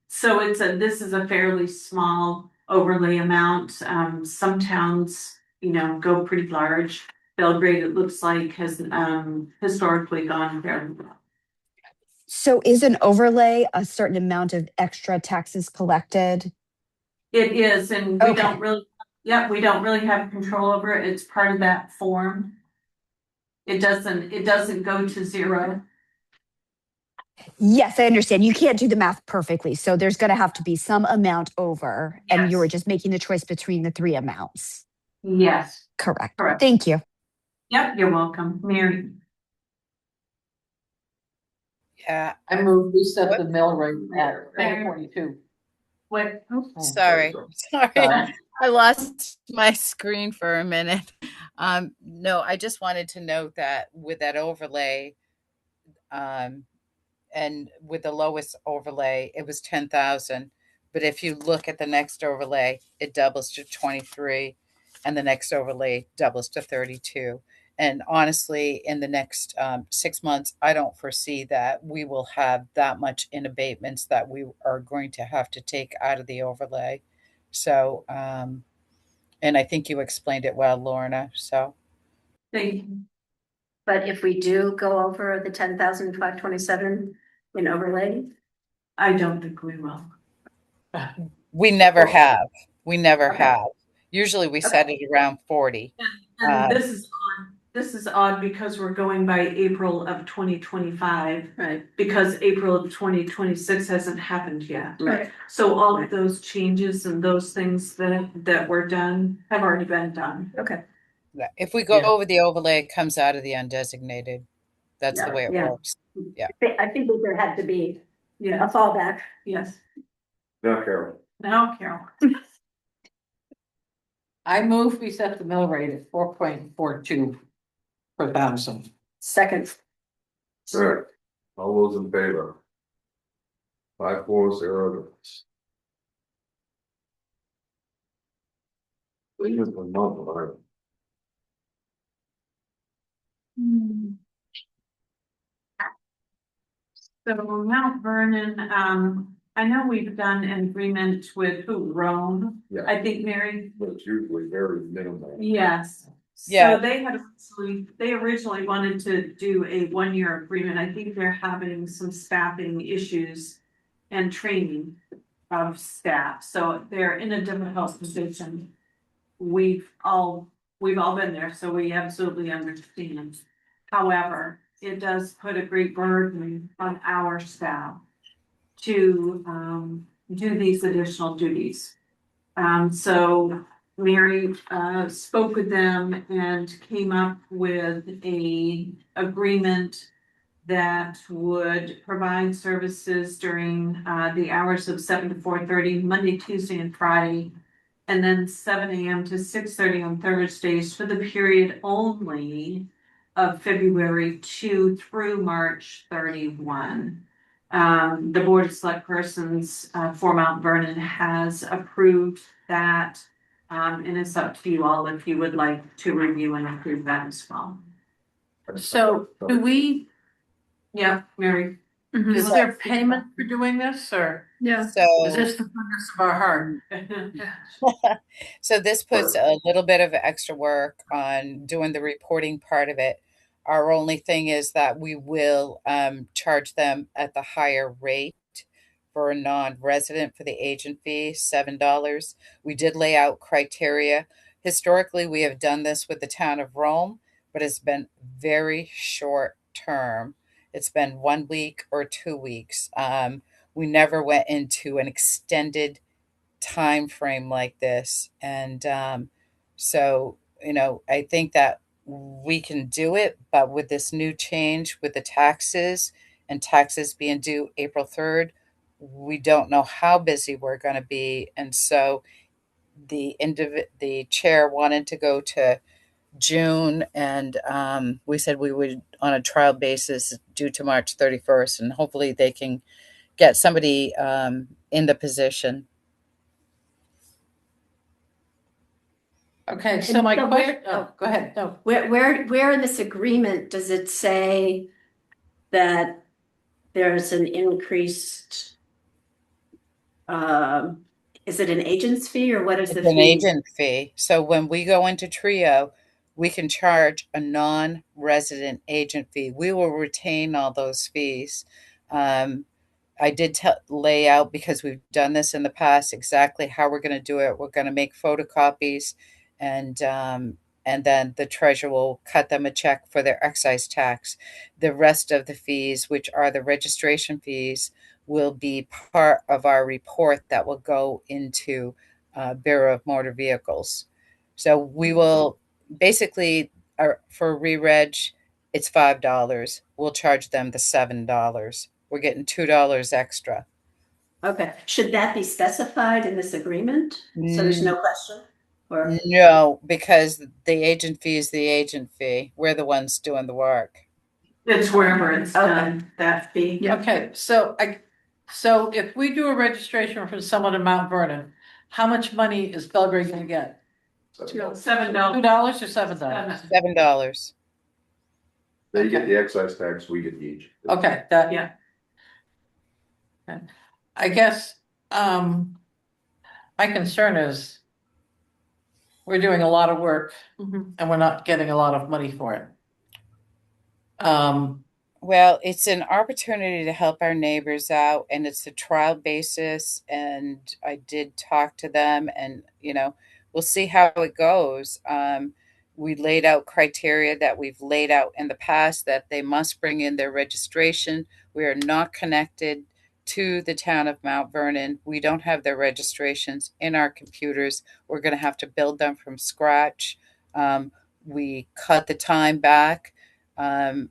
So this is a fairly small overlay amount. Some towns, go pretty large. Belgrade, it looks like, has historically gone fairly well. So is an overlay a certain amount of extra taxes collected? It is, and we don't really have control over it. It's part of that form. It doesn't go to zero. Yes, I understand. You can't do the math perfectly. So there's going to have to be some amount over. Yes. And you were just making the choice between the three amounts. Yes. Correct. Correct. Thank you. Yep, you're welcome. Mary. Yeah, I move we set the mill rate at $4.42. What? sorry. I lost my screen for a minute. No, I just wanted to note that with that overlay, and with the lowest overlay, it was 10,000. But if you look at the next overlay, it doubles to 23, and the next overlay doubles to 32. And honestly, in the next 6 months, I don't foresee that we will have that much in abatements that we are going to have to take out of the overlay. So, and I think you explained it well, Lorna. So, Thank you. But if we do go over the 10,527 in overlay, I don't think we will. we never have. We never Okay. have. Usually we set it around 40. And this is odd because we're going by April of 2025. right, Because April of 2026 hasn't happened yet. right. So all of those changes and those things that were done have already been done. Okay. If we go Yeah. over the overlay, it comes out of the undesignated. That's the way it Yeah. works. Yeah. I think that there had to be a Yeah, fallback. yes. Now, Carol. Now, Carol. I move we set the mill rate at 4.42 per thousand. Second. All those in favor? 5-4-0. Here's the month, all right. So Mount Vernon, I know we've done an agreement with Rome. Yeah. I think Mary. But it's usually very minimal. Yes. Yeah. So they originally wanted to do a 1-year agreement. I think they're having some staffing issues and training of staff. So they're in a difficult position. We've all been there, so we absolutely understand. However, it does put a great burden on our staff to do these additional duties. So Mary spoke with them and came up with a agreement that would provide services during the hours of 7 to 4:30, Monday, Tuesday, and Friday, and then 7 a.m. to 6:30 on Thursdays for the period only of February 2 through March 31. The Board of Select Persons for Mount Vernon has approved that, and it's up to you all if you would like to review and approve that as well. So do we, Yeah, Mary. is there payment for doing this or Yeah. is So, this the goodness of our heart? so this puts a little bit of extra work on doing the reporting part of it. Our only thing is that we will charge them at the higher rate for a non-resident for the agent fee, $7. We did lay out criteria. Historically, we have done this with the town of Rome, but it's been very short term. It's been 1 week or 2 weeks. We never went into an extended time frame like this, and so I think that we can do it, but with this new change with the taxes and taxes being due April 3rd, we don't know how busy we're going to be, and so the chair wanted to go to June, and we said we would, on a trial basis, due to March 31st, and hopefully they can get somebody in the position. Okay, so my And question, go ahead, no. Where in this agreement does it say that there's an increased, is it an agent's fee or what is the It's an fee? agent fee. So when we go into Trio, we can charge a non-resident agent fee. We will retain all those fees. I did lay out, because we've done this in the past, exactly how we're going to do it. We're going to make photocopies, and then the treasurer will cut them a check for their excise tax. The rest of the fees, which are the registration fees, will be part of our report that will go into Bureau of Motor Vehicles. So we will basically, for re-reg, it's $5. We'll charge them the $7. We're getting $2 extra. Okay, should that be specified in this agreement? So there's no question? Or No, because the agent fee is the agent fee. We're the ones doing the work. It's wherever it's done, that fee. Okay, so if we do a registration for someone in Mount Vernon, how much money is Belgrade gonna get? $7. $2 or $7? $7. They get the excise tax, we get each. Okay, that. Yeah. Okay. I guess, my concern is we're doing a lot of work and we're not getting a lot of money for it. Well, it's an opportunity to help our neighbors out, and it's a trial basis. And I did talk to them, and we'll see how it goes. We laid out criteria that we've laid out in the past, that they must bring in their registration. We are not connected to the town of Mount Vernon. We don't have their registrations in our computers. We're going to have to build them from scratch. We cut the time back from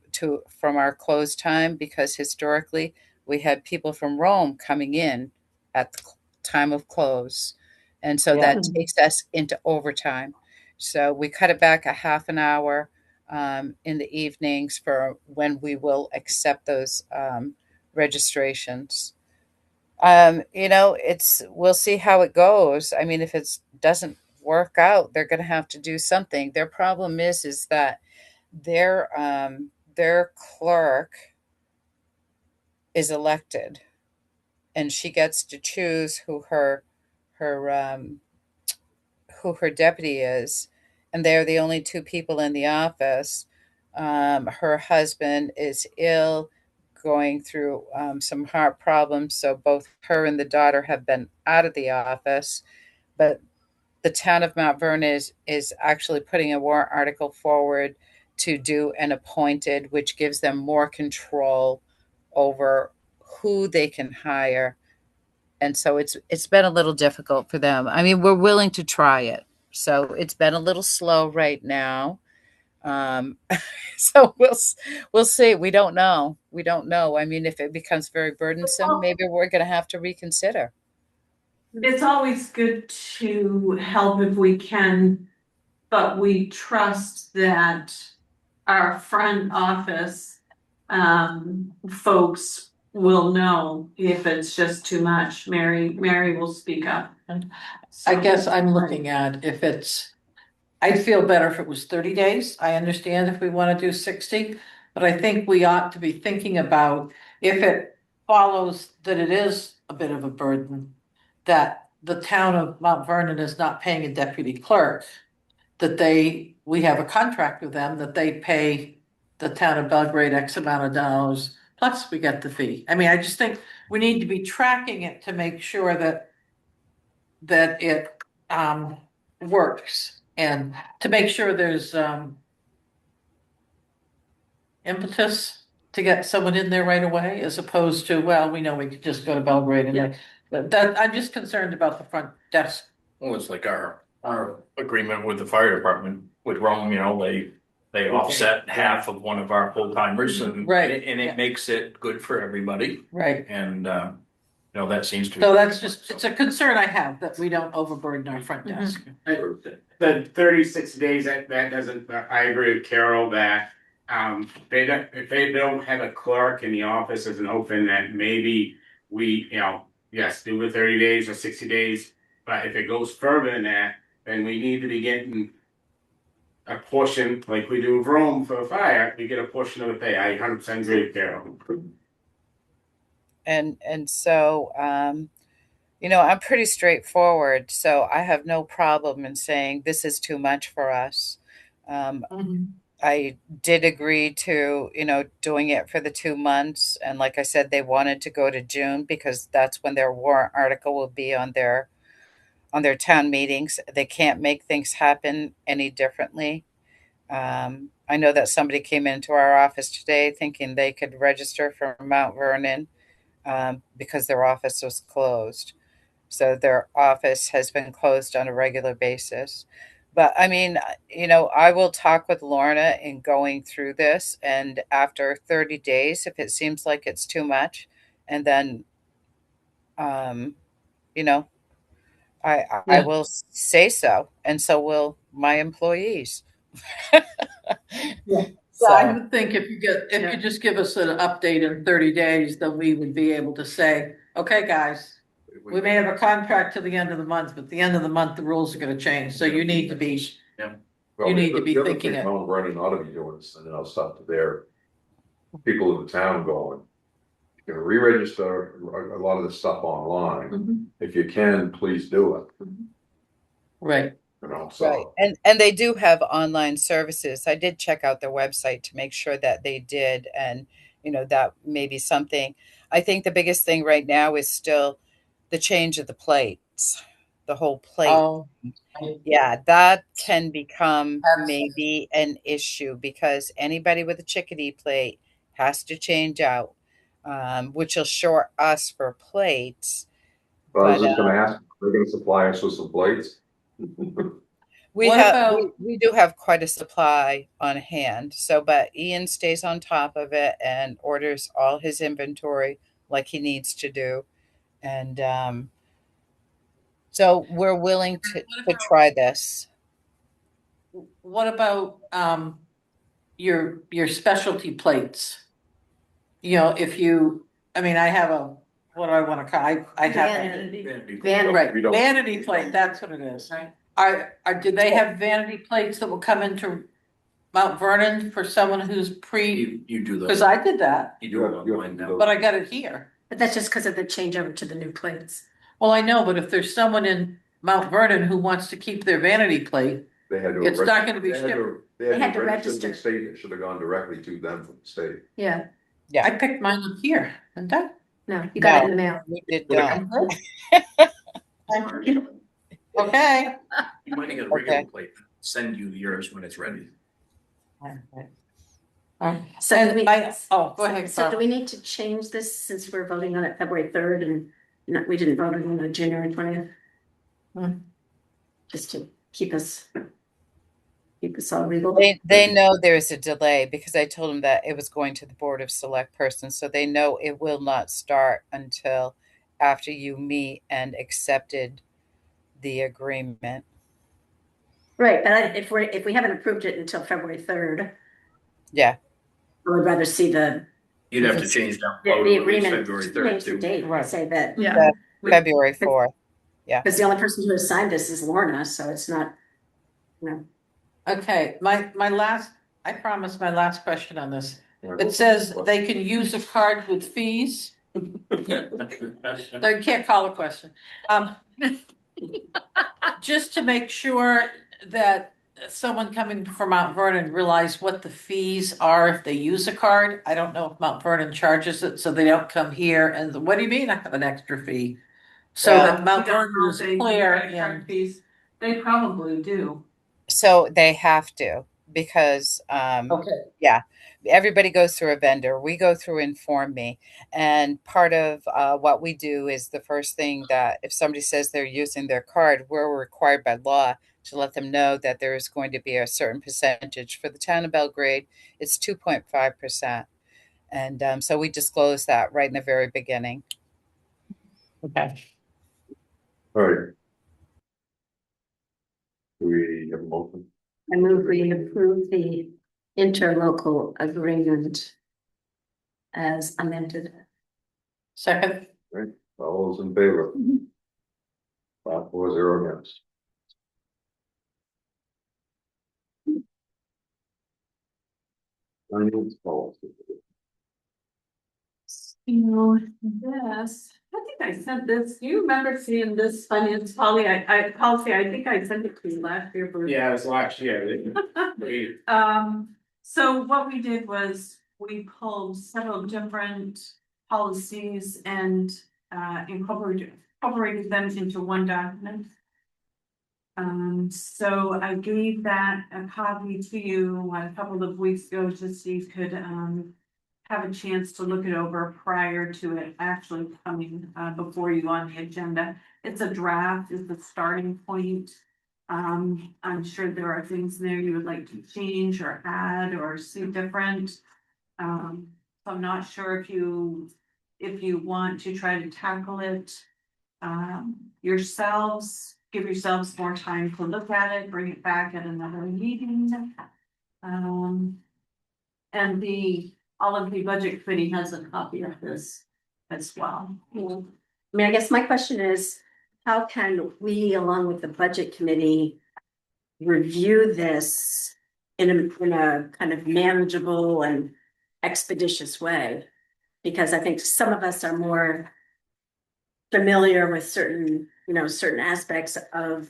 our close time, because historically we had people from Rome coming in at the time of close, and so that takes us into overtime. So we cut it back a half an hour in the evenings for when we will accept those registrations. We'll see how it goes. I mean, if it doesn't work out, they're going to have to do something. Their problem is that their clerk is elected, and she gets to choose who her deputy is, and they're the only two people in the office. Her husband is ill, going through some heart problems, so both her and the daughter have been out of the office. But the town of Mount Vernon is actually putting a warrant article forward to do an appointed, which gives them more control over who they can hire. And so it's been a little difficult for them. I mean, we're willing to try it. So it's been a little slow right now. So we'll see. We don't know. I mean, if it becomes very burdensome, maybe we're going to have to reconsider. It's always good to help if we can, but we trust that our front office folks will know if it's just too much. Mary will speak up. I guess I'm looking at I'd feel better if it was 30 days. I understand if we want to do 60, but I think we ought to be thinking about, if it follows that it is a bit of a burden, that the town of Mount Vernon is not paying a deputy clerk, that we have a contract with them, that they pay the town of Belgrade X amount of dollars plus we get the fee. I mean, I just think we need to be tracking it to make sure that it works and to make sure there's impetus to get someone in there right away as opposed to, well, we know we could just go to Belgrade and that I'm just concerned about the front desk. Well, it's like our agreement with the fire department with Rome, you know, they offset half of one of our full timers and. Right. And it makes it good for everybody Right. and, you know, that seems to. So that's just, it's a concern I have that we don't overburden our front desk. The 36 days, that doesn't, I agree with Carol that, if they don't have a clerk in the office as an open, that maybe we, you know, yes, do the 30 days or 60 days. But if it goes further than that, then we need to be getting a portion, like we do with Rome for fire, we get a portion of the pay. I 100% agree with Carol. And so, you know, I'm pretty straightforward, so I have no problem in saying this is too much for us. I did agree to, you know, doing it for the 2 months. And like I said, they wanted to go to June because that's when their warrant article will be on their town meetings. They can't make things happen any differently. I know that somebody came into our office today thinking they could register for Mount Vernon because their office was closed. So their office has been closed on a regular basis. But I mean, you know, I will talk with Lorna in going through this. And after 30 days, if it seems like it's too much, and then, you know, I will say so. And so will my employees. Yeah, I would think if you just give us an update in 30 days, then we would be able to say, okay, guys, we may have a contract to the end of the month, but at the end of the month, the rules are gonna change, so you need to be. Well, You need to the be other thinking thing it. Mount Vernon ought to be doing is sending out stuff to their people in the town going. You can re-register a lot of the stuff online. If you can, please do it. Right. You know, so. Right. And they do have online services. I did check out their website to make sure that they did. And, you know, that may be something. I think the biggest thing right now is still the change of the plates, the whole plate. Oh. Yeah, that can become maybe an issue because anybody with a chickadee plate has to change out, which will short us for plates. Well, I was just gonna ask, they're gonna supply us with some plates? We do have quite a supply on hand. So, but Ian stays on top of it and orders all his inventory like he needs to do. And so we're willing to try this. What about your specialty plates? You know, if you, I mean, I have a, what do I want to call? I have vanity plate. That's what it is. Do they have vanity plates that will come into Mount Vernon for someone who's You do that. Because I did that, You do it online now. but I got it here. But that's just because of the changeover to the new plates. Well, I know, but if there's someone in Mount Vernon who wants to keep their vanity plate, They had to. it's not going to be shipped. They had to register. register. The state, it should have gone directly to them from the state. Yeah. Yeah. I picked mine up here, didn't I? No, you got it in the mail. We did not. Okay. You might get a regular plate, send you yours when it's ready. So And do we, go ahead. so do we need to change this since we're voting on it February 3rd and we didn't vote on it on January 20th? Just to keep us all legal. They know there's a delay because I told them that it was going to the Board of Select Persons, so they know it will not start until after you meet and accepted the agreement. Right, but if we haven't approved it until February 3rd. Yeah. I would rather see You'd have to change that. the agreement, February 3rd change the too. date, say that. February 4th. Yeah. Because the only person who has signed this is Lorna, so it's not, you know. Okay, my last, I promise my last question on this. It says they can use a card with fees. They can't call a question. Just to make sure that someone coming from Mount Vernon realize what the fees are if they use a card. I don't know if Mount Vernon charges it, so they don't come here and what do you mean I have an extra fee? So Well, that Mount You don't Vernon know is if they do clear credit card and fees. They probably do. So they have to because okay. yeah, everybody goes through a vendor. We go through Inform Me, and part of what we do is the first thing that if somebody says they're using their card, we're required by law to let them know that there is going to be a certain percentage. For the town of Belgrade, it's 2.5%, and so we disclose that right in the very beginning. Okay. All right. Do we have a motion? I move we approve the interlocal agreement as amended. Second. Right, all those in favor? 5-4-0 against. Finance policy. You know, this, I think I sent this, do you remember seeing this finance policy? I think I sent it to you last year, Bruce. Yeah, it was last year. We- So what we did was we pulled several different policies and incorporated them into one document. So I gave that a copy to you a couple of weeks ago, just so you could have a chance to look it over prior to it actually coming before you on the agenda. It's a draft, it's the starting point. I'm sure there are things in there you would like to change or add or see different. So I'm not sure if you want to try to tackle it yourselves, give yourselves more time to look at it, bring it back at another meeting. And all of the budget committee has a copy of this as well. I mean, I guess my question is, how can we, along with the budget committee, review this in a kind of manageable and expeditious way? Because I think some of us are more familiar with certain aspects of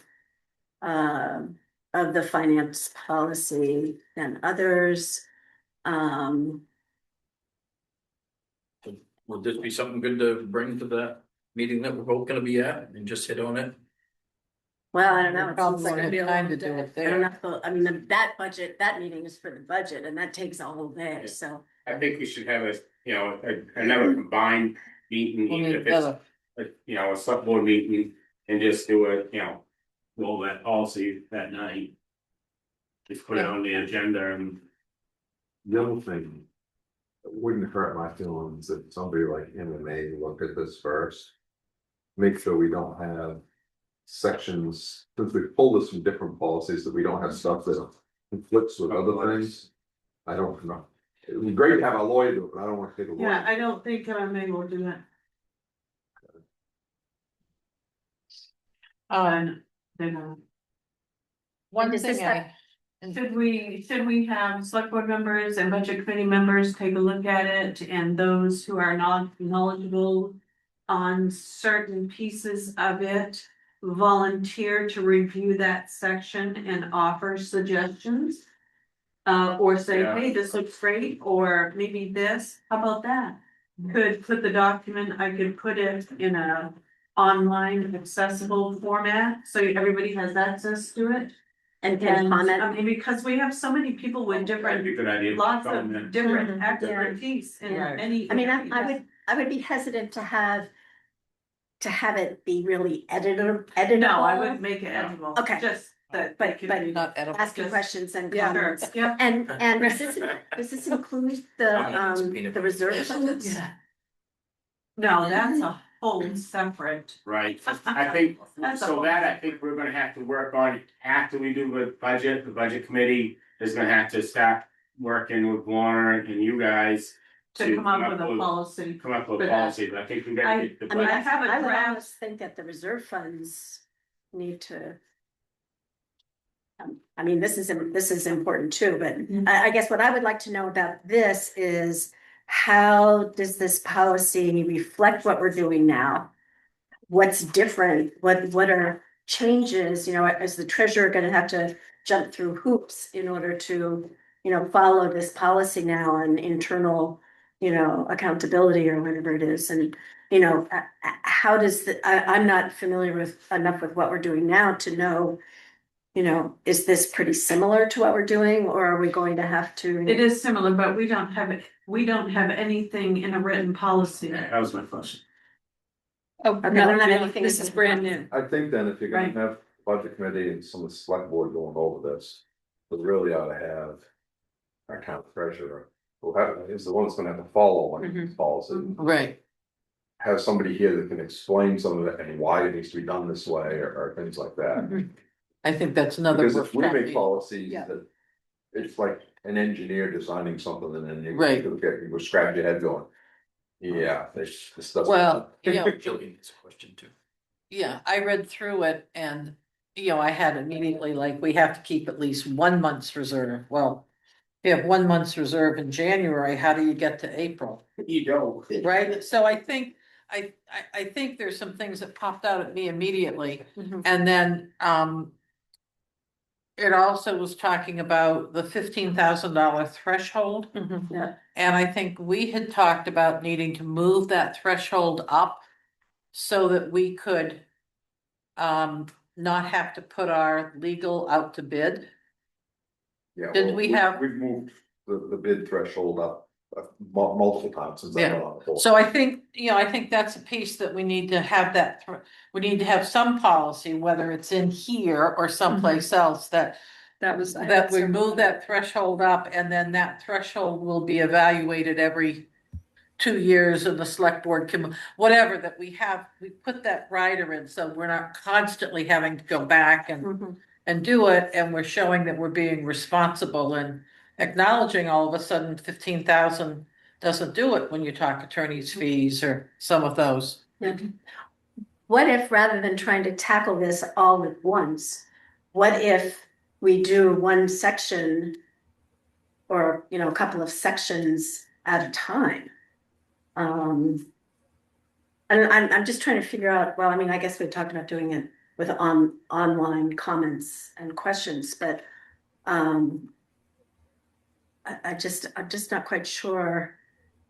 the finance policy than others. Would this be something good to bring to the meeting that we're both gonna be at and just hit on it? Well, I don't know. It seems Probably like it'd be a time long to do day. it I don't there. know. I mean, that meeting is for the budget and that takes a whole day, so. I think we should have another combined meeting, We'll even need if it's another. a select board meeting and just do it, roll that policy that night. Just put it on the agenda and. The other thing, it wouldn't hurt my feelings if somebody like MMA look at this first. Make sure we don't have sections, since we pulled this from different policies, that we don't have stuff that conflicts with other things. I don't know. It would be great to have a lawyer do it, but I don't want to take a lawyer. Yeah, I don't think MMA will do that. They're not. One Is this thing that- Should we have select board members and budget committee members take a look at it, and those who are not knowledgeable on certain pieces of it volunteer to review that section and offer suggestions? Or say, Yeah. hey, this looks great, or maybe this, how about that? Could put the document, I could put it in a online accessible format, so everybody has access to it. And can comment. I mean, because we have so many people with That'd be a different, good idea. lots Comment. of different Mhm. expertise in Right. any. I mean, I would be hesitant to have it be really editable. No, I wouldn't make it editable. Okay. Just that. But- they could but be- Not edible. Asking Just- questions and Yeah. comments. Yeah. And does this include the reserve funds? Yeah. No, that's a whole separate. Right, I think, That's a so whole that I separate- think we're gonna have to work on after we do the budget committee is gonna have to start working with Warner and you guys. To come up with a policy. Come up with for a that. policy, but I think we gotta get the. I mean, I have a I would draft. almost think that the reserve funds need to. I mean, this is important too, but I guess what I would like to know about this is how does this policy reflect what we're doing now? What's different? What are changes, is the treasurer gonna have to jump through hoops in order to, follow this policy now on internal, accountability or whatever it is. And, how does I'm not familiar with enough with what we're doing now to know, is this pretty similar to what we're doing, or are we going to have to? It is similar, but we don't have anything in a written policy. That was my question. Oh, Okay, well, not anything. This is brand new. I think then if you're gonna Right. have budget committee and some of the select board going over this, we really ought to have our town treasurer, is the one that's gonna have to follow like this policy. Right. Have somebody here that can explain some of it and why it needs to be done this way or things like that. I think that's another. Because if we workshop. make policies Yeah. that, it's like an engineer designing something and then you Right. you scratch your head going. Yeah, this stuff. Well, Jillian has a question too. yeah, I read through it and, I had immediately like, we have to keep at least 1 month's reserve. Well, if you have 1 month's reserve in January, how do you get to April? You go. Right? So I think, I think there's some things that popped out at me immediately. Mhm. And then, it also was talking about the $15,000 threshold. Mhm, yeah. And I think we had talked about needing to move that threshold up so that we could not have to put our legal out to bid. Yeah, Did well, we have- We've moved the bid threshold up multiple times since I've been on the board. So I think, I think that's a piece that we need to have we need to have some policy, whether it's in here or someplace else that we move that threshold up and then that threshold will be evaluated every 2 years and the select board can, whatever that we put that rider in, so we're not constantly having to go back and do it, and we're showing that we're being responsible and acknowledging all of a sudden 15,000 doesn't do it when you talk attorney's fees or some of those. What if, rather than trying to tackle this all at once, what if we do one section or, a couple of sections at a time? And I'm just trying to figure out, well, I mean, I guess we talked about doing it with online comments and questions, but I'm just not quite sure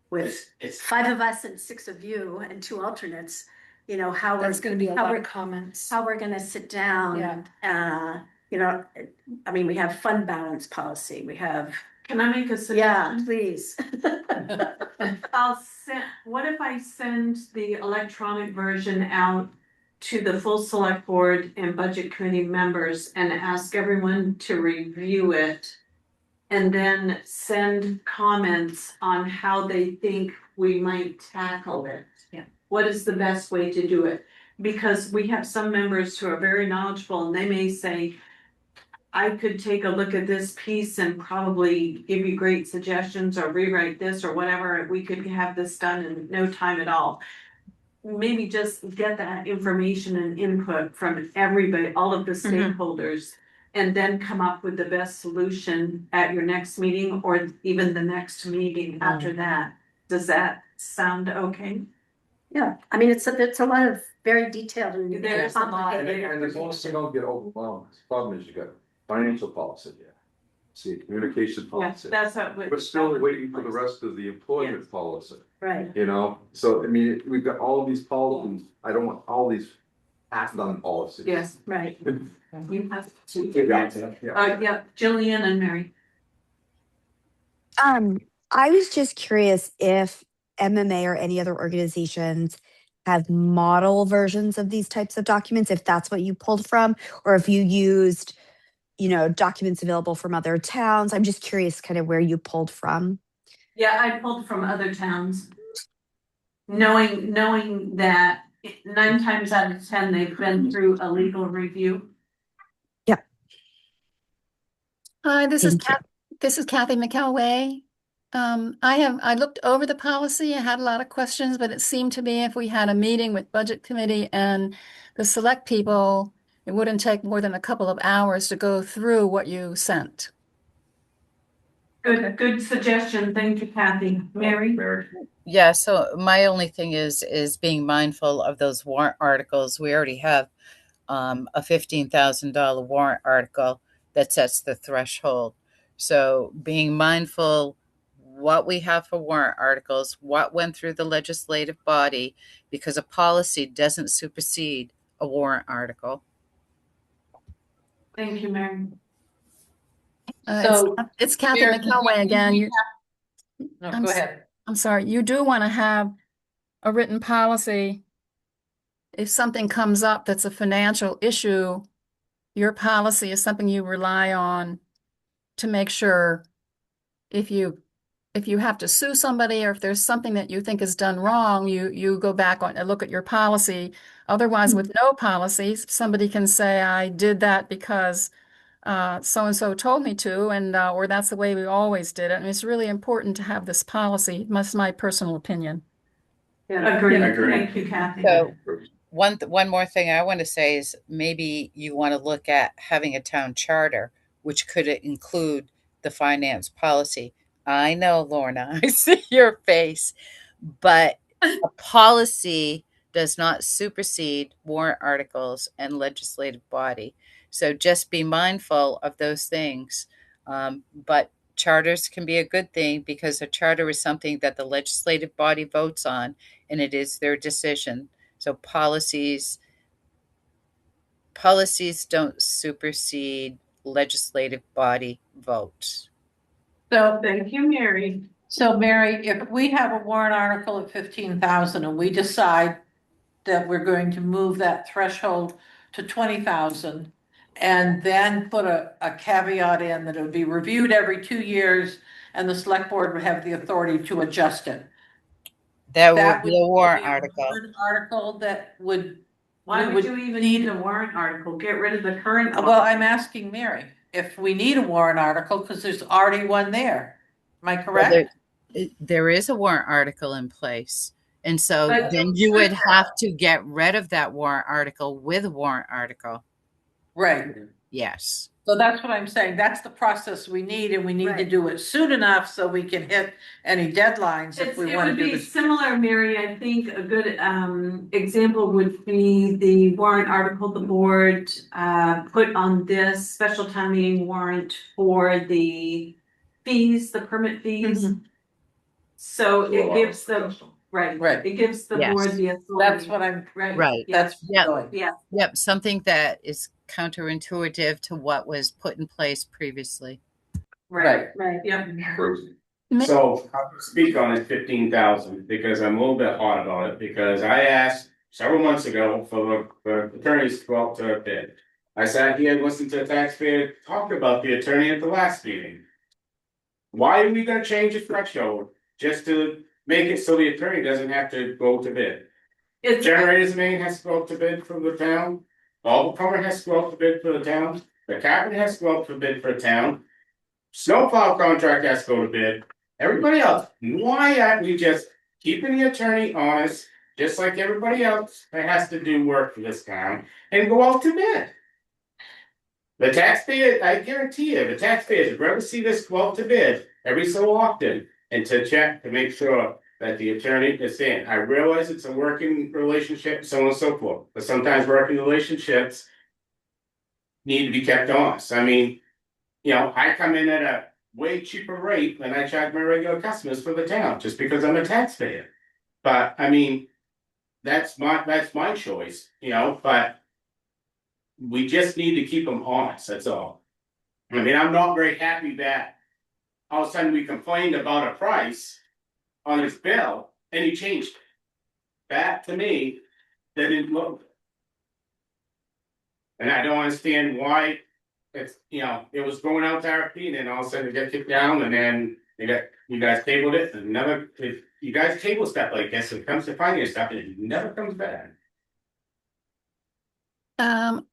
with It's 5 of us and 6 of you and 2 alternates, how There's gonna be a how lot we're- of comments. how we're gonna sit down. Yeah. I mean, we have fund balance policy, we have, Can I make a yeah, suggestion? please. What if I send the electronic version out to the full select board and budget committee members and ask everyone to review it? And then send comments on how they think we might tackle it. Yeah. What is the best way to do it? Because we have some members who are very knowledgeable and they may say, I could take a look at this piece and probably give you great suggestions or rewrite this or whatever. We could have this done in no time at all. Maybe just get that information and input from everybody, all of the stakeholders. And then come up with the best solution at your next meeting or even the next meeting after that. Does that sound okay? Yeah, I mean, it's a lot of very detailed and There's a lot. complicated. And as long as you don't get overwhelmed, the problem is you got financial policy, see, communication Yes, policy. that's what. We're still waiting for the rest of the employment policy, Right. So I mean, we've got all these policies, I don't want all these half-done policies. Yes, Right. you have to. Yeah. Yeah, Jillian and Mary. I was just curious if MMA or any other organizations have model versions of these types of documents, if that's what you pulled from, or if you used, documents available from other towns. I'm just curious kind of where you pulled from. Yeah, I pulled from other towns. Knowing that 9 times out of 10, they've been through a legal review. Hi, this is Thank Kathy McElway. I looked over the policy. I had a lot of questions, but it seemed to me if we had a meeting with budget committee and the select people, it wouldn't take more than a couple of hours to go through what you sent. Good suggestion. Thank you, Kathy. Mary? Yeah, so my only thing is being mindful of those warrant articles. We already have a $15,000 warrant article, that sets the threshold. So being mindful what we have for warrant articles, what went through the legislative body, because a policy doesn't supersede a warrant article. Thank you, Mary. So It's Kathy Mary, McElway again. no, I'm go s- ahead. I'm sorry, you do want to have a written policy. If something comes up that's a financial issue, your policy is something you rely on to make sure if you have to sue somebody or if there's something that you think is done wrong, you go back on and look at your policy. Otherwise, with no policies, somebody can say, I did that because so and so told me to, and or that's the way we always did it. And it's really important to have this policy. That's my personal opinion. Agreed. Agreed. Thank you, Kathy. So one more thing I want to say is maybe you want to look at having a town charter, which could include the finance policy. I know, Lorna, I see your face, but a policy does not supersede warrant articles and legislative body. So just be mindful of those things. But charters can be a good thing because a charter is something that the legislative body votes on, and it is their decision. So policies don't supersede legislative body votes. So thank you, Mary. So Mary, if we have a warrant article of 15,000 and we decide that we're going to move that threshold to 20,000 and then put a caveat in that it would be reviewed every 2 years and the select board would have the authority to adjust it. That That would be a warrant be article. warrant article that would. Why we would you even need a warrant article? Get rid of the current one. Well, I'm asking Mary if we need a warrant article because there's already one there. Am I correct? There is a warrant article in place. And so But then you would have to get rid of that warrant article with a warrant article. Right. Yes. So that's what I'm saying. That's the process we need, and we need to Right. do it soon enough so we can hit any deadlines if we It want to would do be this. similar, Mary. I think a good example would be the warrant article the board put on this special town meeting warrant for the fees, the permit fees. Mhm. So it gives the, right, Right. it gives the Yes. board the authority. That's what I'm, Right. that's Yep. going. Yeah. Yep. Something that is counterintuitive to what was put in place previously. Right. Right, yep. So I'll speak on it 15,000 because I'm a little bit hot about it because I asked several months ago for the attorneys to go out to bid. I sat here and listened to the taxpayer talk about the attorney at the last meeting. Why are we gonna change the threshold just to make it so the attorney doesn't have to go to bid? It's Generators main has to go out to bid for the town, all the plumber has to go out to bid for the town, the carpenter has to go out to bid for the town. Snowplow contract has to go to bid, everybody else, why aren't we just keeping the attorney honest? Just like everybody else that has to do work for this town and go out to bid. The taxpayer, I guarantee you, the taxpayers would rather see this go out to bid every so often and to check to make sure that the attorney is in. I realize it's a working relationship, so on and so forth, but sometimes working relationships need to be kept honest. I mean, you know, I come in at a way cheaper rate than I charge my regular customers for the town, just because I'm a taxpayer. But I mean, that's my choice, you know, but we just need to keep them honest, that's all. I mean, I'm not very happy that all of a sudden we complained about a price on his bill and he changed it. That to me, that didn't look good. And I don't understand why it's, you know, it was going out to RFP and then all of a sudden it got kicked down and then you guys tabled it and never, if you guys table stuff like this, it comes to finance stuff and it never comes back.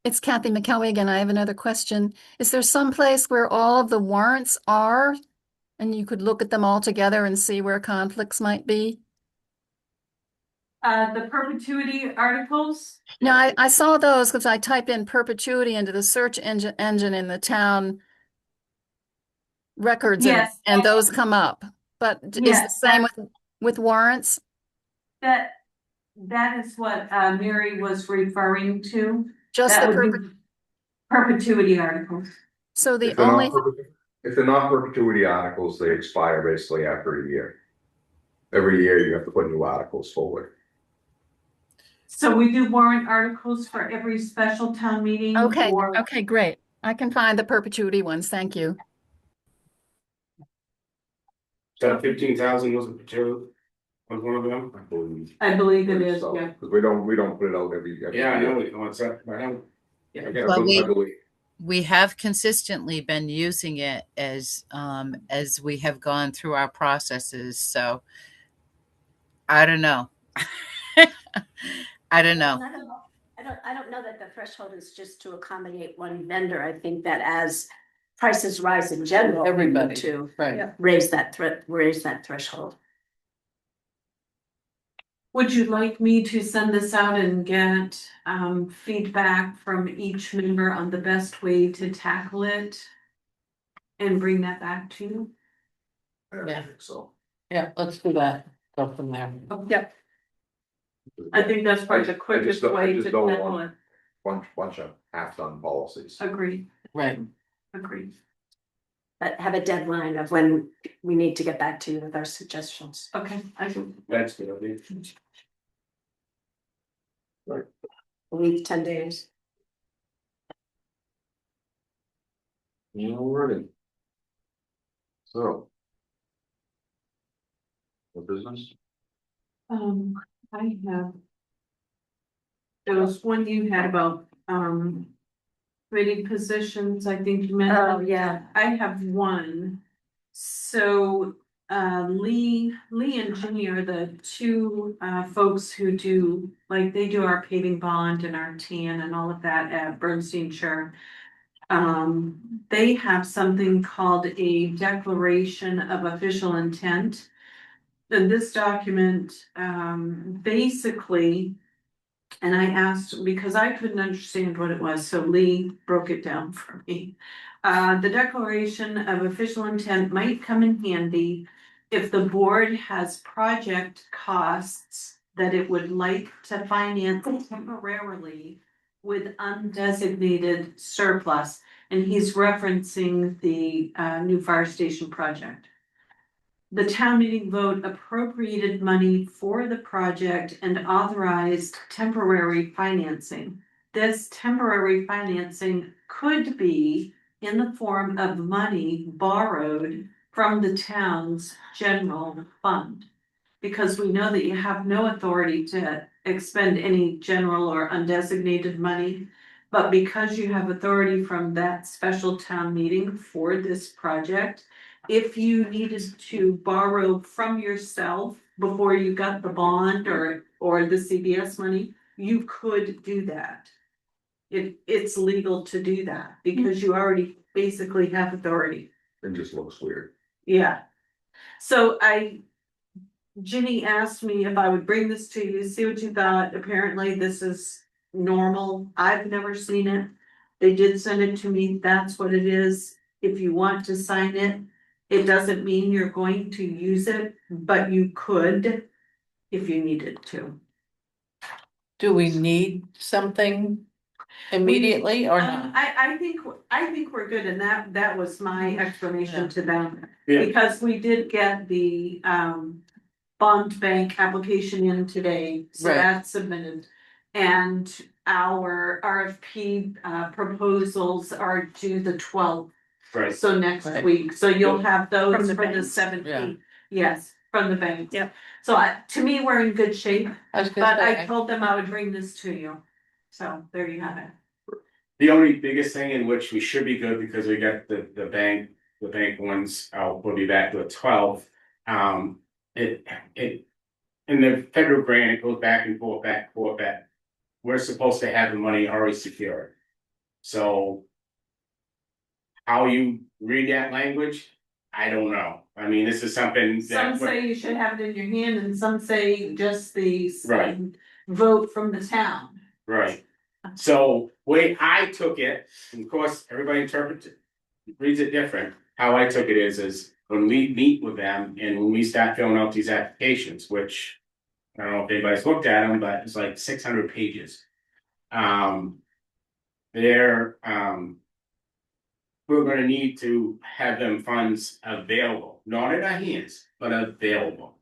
It's Kathy McElway again. I have another question. Is there some place where all of the warrants are and you could look at them all together and see where conflicts might be? The perpetuity articles. No, I saw those because I typed in perpetuity into the search engine in the town records Yes. and those come up. But is the Yes, same with warrants? That is what Mary was referring to. Just That the would be perpetuity articles. So the If they're not, only, if they're not perpetuity articles, they expire basically after a year. Every year you have to put new articles forward. So we do warrant articles for every special town meeting? okay, or- okay, great. I can find the perpetuity ones. Thank you. That 15,000 was a material, was one of them. I believe. I believe it is, So, yeah. because we don't put it out every Yeah, I year. know, it wants that, I know. Well, I believe. we have consistently been using it as we have gone through our processes. So I don't know. I don't know. I don't know that the threshold is just to accommodate one vendor. I think that as prices rise in general, we need Everybody, to right. raise that threshold. Would you like me to send this out and get feedback from each member on the best way to tackle it? And bring that back to you? Yeah. So. Yeah, let's do that. Go from there. Yep. I think that's probably the I quickest just way to don't tackle want- it. Bunch of half-done policies. Agreed, Right. agreed. But have a deadline of when we need to get back to you with our suggestions. Okay, I do. That's good, I think. A week, 10 days. Alrighty. So. The business? I have. There was one you had about, committee positions, I think you meant. Oh, yeah. I have one. So, Lee and Ginny are the two, folks who do, like, they do our paving bond and our tan and all of that at Bernstein Shire. They have something called a declaration of official intent. And this document, basically, and I asked, because I couldn't understand what it was, so Lee broke it down for me. The declaration of official intent might come in handy if the board has project costs that it would like to finance temporarily with undesignated surplus. And he's referencing the new fire station project. The town meeting vote appropriated money for the project and authorized temporary financing. This temporary financing could be in the form of money borrowed from the town's general fund. Because we know that you have no authority to expend any general or undesignated money. But because you have authority from that special town meeting for this project, if you needed to borrow from yourself before you got the bond or the CBS money, you could do that. It's legal to do that because you already basically have authority. It just looks weird. Yeah. So Ginny asked me if I would bring this to you, see what you thought. Apparently this is normal. I've never seen it. They did send it to me. That's what it is. If you want to sign it, it doesn't mean you're going to use it, but you could if you needed to. Do we need something immediately or not? I think we're good, and that was my explanation to them. Yeah. Because we did get the bond bank application in today, so Right. that's submitted. And our RFP proposals are due the 12th, Right. so next Right. week, so you'll have those From the for the banks. 17th. Yes, from the bank. Yep. So to me, we're in good shape, I was gonna but I say, told them I would bring this to you. So there you have it. The only biggest thing in which we should be good because we got the bank ones, we'll be back to the 12th. It in the federal grant, it goes back and forth, back. We're supposed to have the money already secured. So how you read that language, I don't know. I mean, this is something Some that. say you should have it in your hand and some say just the Right. vote from the town. Right. So way I took it, and of course, everybody interprets it, reads it different. How I took it is when we meet with them and when we start filling out these applications, which I don't know if anybody's looked at them, but it's like 600 pages. They're we're gonna need to have them funds available, not in our hands, but available.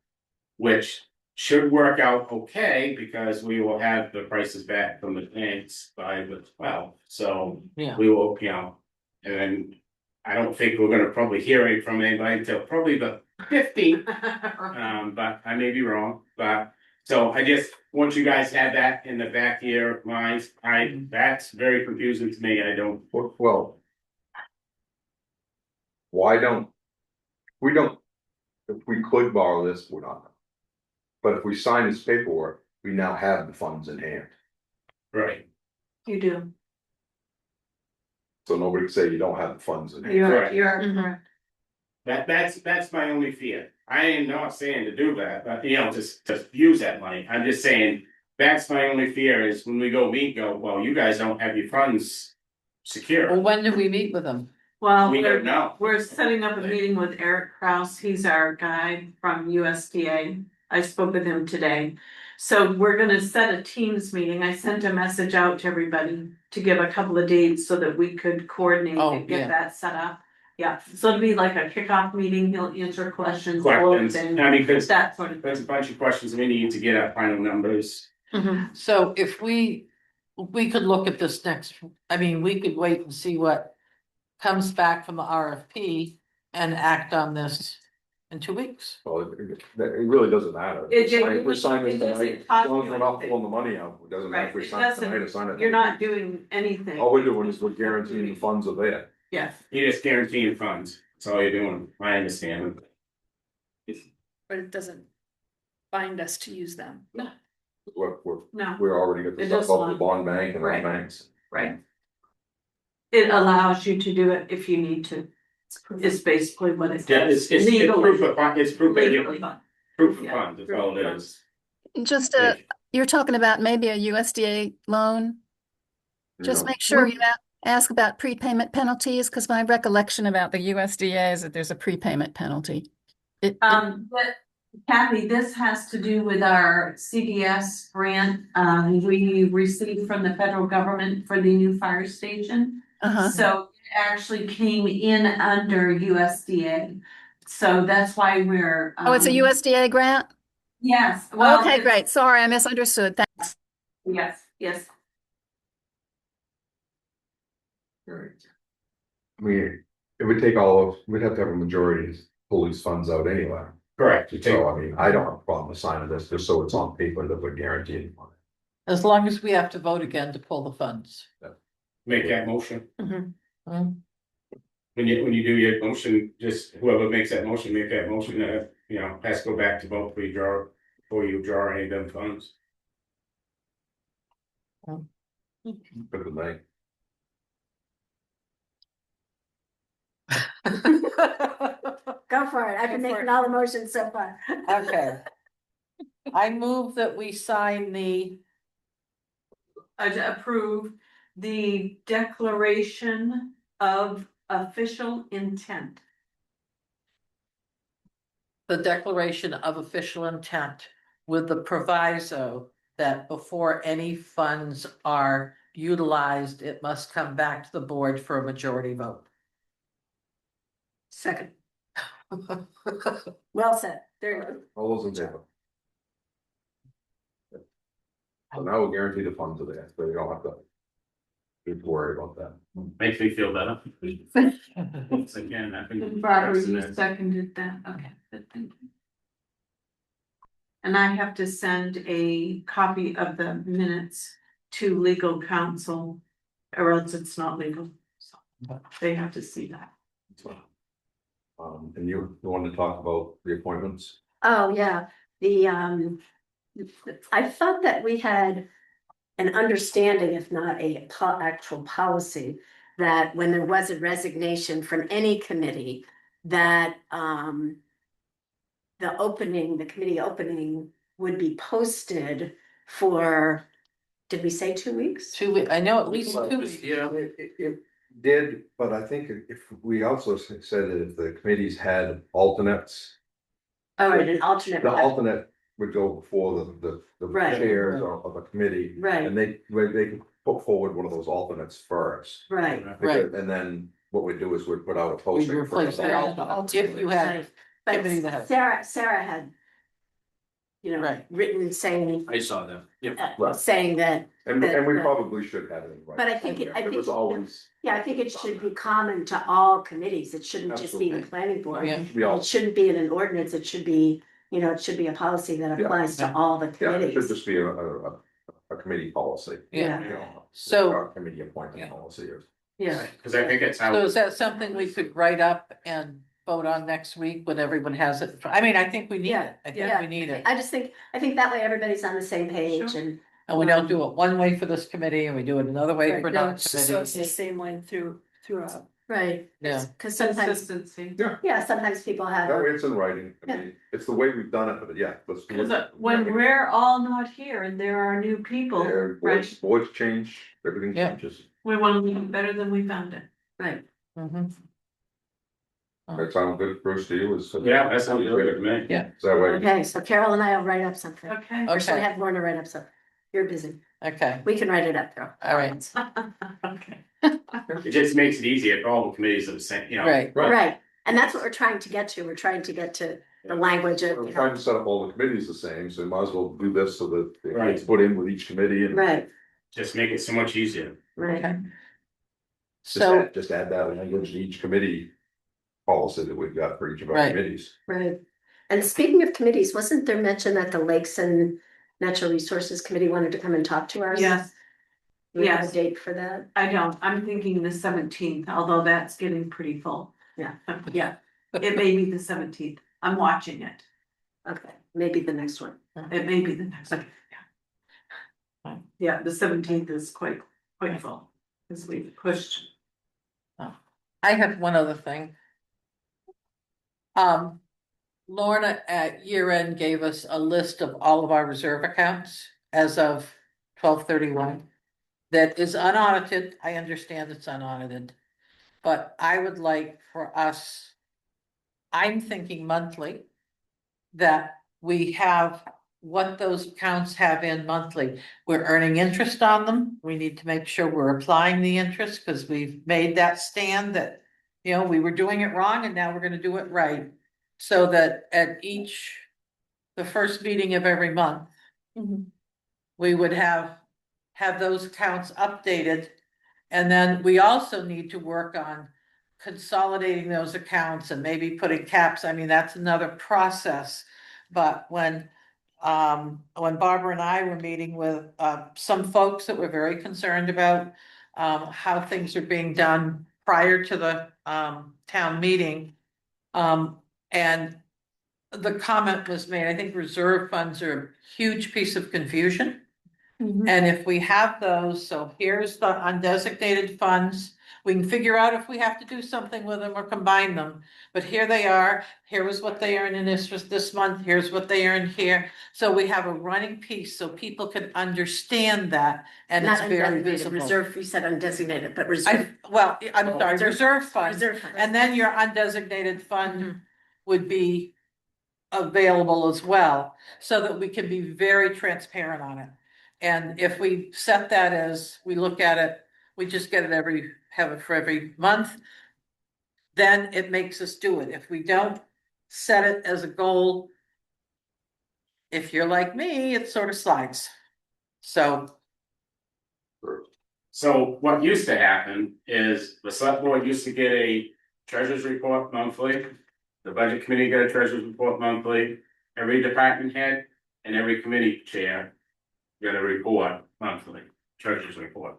Which should work out okay, because we will have the prices back from the banks by the 12th, so Yeah. we will, and then. I don't think we're gonna probably hear it from anybody until probably the 15th. But I may be wrong, but, so I just want you guys to have that in the back of your minds, that's very confusing to me, I don't. Well. Why don't? We don't, if we could borrow this, we're not. But if we sign this paperwork, we now have the funds in hand, Right. You do. so nobody can say you don't have the funds in hand. Correct. You're Mhm. correct. That's my only fear, I am not saying to do that, but just to use that money, I'm just saying. That's my only fear is when we go meet, well, you guys don't have your funds secure. Well, when do we meet with them? Well, We don't know. we're setting up a meeting with Eric Kraus. He's our guy from USDA. I spoke with him today. So we're gonna set a Teams meeting. I sent a message out to everybody to give a couple of dates so that we could coordinate Oh, and get yeah. that set up. Yeah, so it'll be like a kickoff meeting. He'll answer questions. vote, and I mean, because that sort of there's a bunch of questions we need to get our final numbers. thing. So if we could look at this next, I mean, we could wait and see what comes back from the RFP and act on this in 2 weeks. Well, it really doesn't matter. If we sign this it doesn't tonight, as cost long as you we're not anything. pulling the money out, it doesn't matter if we Right, it sign it tonight or doesn't- sign it. You're not doing anything. All we're doing is we're guaranteeing the funds are there. Yes. You're just guaranteeing funds, that's all you're doing, I understand. But it doesn't bind us to use them. No, We're already got the It stuff just off the like- bond bank and our Right. banks. right. It allows you to do it if you need to. Is basically what it Yeah, says. it's proof of fund, it's proof Legally. of Yeah, funds, that's all it is. Just you're talking about maybe a USDA loan. Just No. make sure you ask about prepayment penalties, because my recollection about the USDA is that there's a prepayment penalty. But Kathy, this has to do with our CDS grant, we received from the federal government for the new fire station. Uh-huh. So it actually came in under USDA, so that's why we're. Oh, it's a USDA grant? Yes, well. Okay, it's- great. Sorry, I misunderstood. Thanks. Yes. Right. I mean, it would take we'd have to have a majority to pull these funds out anyway. Correct. So, I mean, I don't have a problem with signing this, just so it's on paper that we're guaranteeing money. As long as we have to vote again to pull the funds. Make that motion, Mhm. when you do your motion, just whoever makes that motion, make that motion, has to go back to vote before you draw any of them funds. Good night. Go for it. I've been making all the motions so far. Okay. I move that we sign the, Approve the declaration of official intent. declaration of official intent with the proviso that before any funds are utilized, it must come back to the board for a majority vote. Second. Well said. There you go. All those in favor? So now we'll guarantee the funds are there, so you don't have to be worried about that. Makes me feel better. Once again, I've been. Barbara, you seconded that, okay, good, thank you. And I have to send a copy of the minutes to legal counsel, or else it's not legal, so they have to see that. And you wanted to talk about the appointments? Oh, yeah, I thought that we had an understanding, if not a actual policy, that when there was a resignation from any committee, that the committee opening would be posted for, did we say 2 weeks? 2 weeks, I know at least 2 weeks. Yeah. It did, but I think if we also said that if the committees had alternates, Oh, right, an alternate. the alternate would go before the Right. chairs of a committee. Right. And they could put forward one of those alternates first. Right, Right. And then what we do is we put out a We posting. for replace the- that, if you had, But committee that has- Sarah had, you know, Right. written saying, I saw them. Yep. Right. saying that, And we probably should have it. in but I writing. think, It was always, yeah, I think it should be common to all committees. It shouldn't just be the Absolutely. planning board. Yeah. we all, It shouldn't be in an ordinance. It should be, you know, it should be a policy that Yeah. applies to all the yeah, it should committees. just be a committee policy. Yeah. You know, So- our committee appointment policy or. Yeah. Cause I think it's So how, is that something we could write up and vote on next week when everyone has it? I mean, I think we need it. I think Yeah. we need it. I think that way everybody's on the same page and. And we don't do it one way for this committee and we do it another way Right, for no, another so committee. it's the same way throughout. Right. Yeah. Cause sometimes, Consistency. yeah, sometimes people have. That way it's in writing. I mean, it's the way we've done it, but yeah, let's do Cause it. when we're all not here and there are new people, Yeah, boards change, everything Yeah. changes. we wanna leave it better than we found it. Right. Mhm. That sounds good, Bruce, to you? yeah, that sounds really good to me. Yeah. Is that way? Okay, so Carol and I will write up something. Okay. Or should I Okay. have Lorna write up something? You're busy. Okay, We can write it up, Carol. all right, Okay. It just makes it easier for all the committees of the same, you know. right. Right. And that's what we're trying to get to. We're trying to get to the language of, We're you trying know, to set up all the committees the same, so we might as well do this so that it Right. gets put in with each committee and. right, Just make it so much easier. right. Okay. Just So, add that language to each committee policy that we've got for each of our Right. committees. Right. And speaking of committees, wasn't there mention that the Lakes and Natural Resources Committee wanted to come and talk to us? Yes, Do we have a yes. date for that? I don't, I'm thinking the 17th, although that's getting pretty full. Yeah. Yeah, it may be the 17th, I'm watching it, Okay, maybe the next one. it may be the next one, yeah. Yeah, the 17th is quite full, because we've pushed. I have one other thing. Lorna at year end gave us a list of all of our reserve accounts as of 12/31. That is unaudited, I understand it's unaudited, but I would like for us. I'm thinking monthly. That we have what those accounts have in monthly. We're earning interest on them, we need to make sure we're applying the interest, because we've made that stand that. You know, we were doing it wrong and now we're gonna do it right, so that at the first meeting of every month. We would have those accounts updated. And then we also need to work on consolidating those accounts and maybe putting caps. I mean, that's another process. But when Barbara and I were meeting with some folks that were very concerned about how things are being done prior to the town meeting. And the comment was made, I think reserve funds are a huge piece of confusion. And if we have those, so here's the undesignated funds, we can figure out if we have to do something with them or combine them. But here they are, here was what they earned in this month, here's what they earned here. So we have a running piece so people can understand that, and it's Not very undesignated, visible. reserve, you said undesignated, but reserve. I'm sorry, reserve funds, Reserve funds. and then your undesignated fund would be available as well, so that we can be very transparent on it. And if we set that as, we look at it, we just get it have it for every month. Then it makes us do it. If we don't set it as a goal. If you're like me, it sort of slides. So. So what used to happen is the select board used to get a treasurer's report monthly. The budget committee got a treasurer's report monthly, every department head and every committee chair got a report monthly, treasurer's report.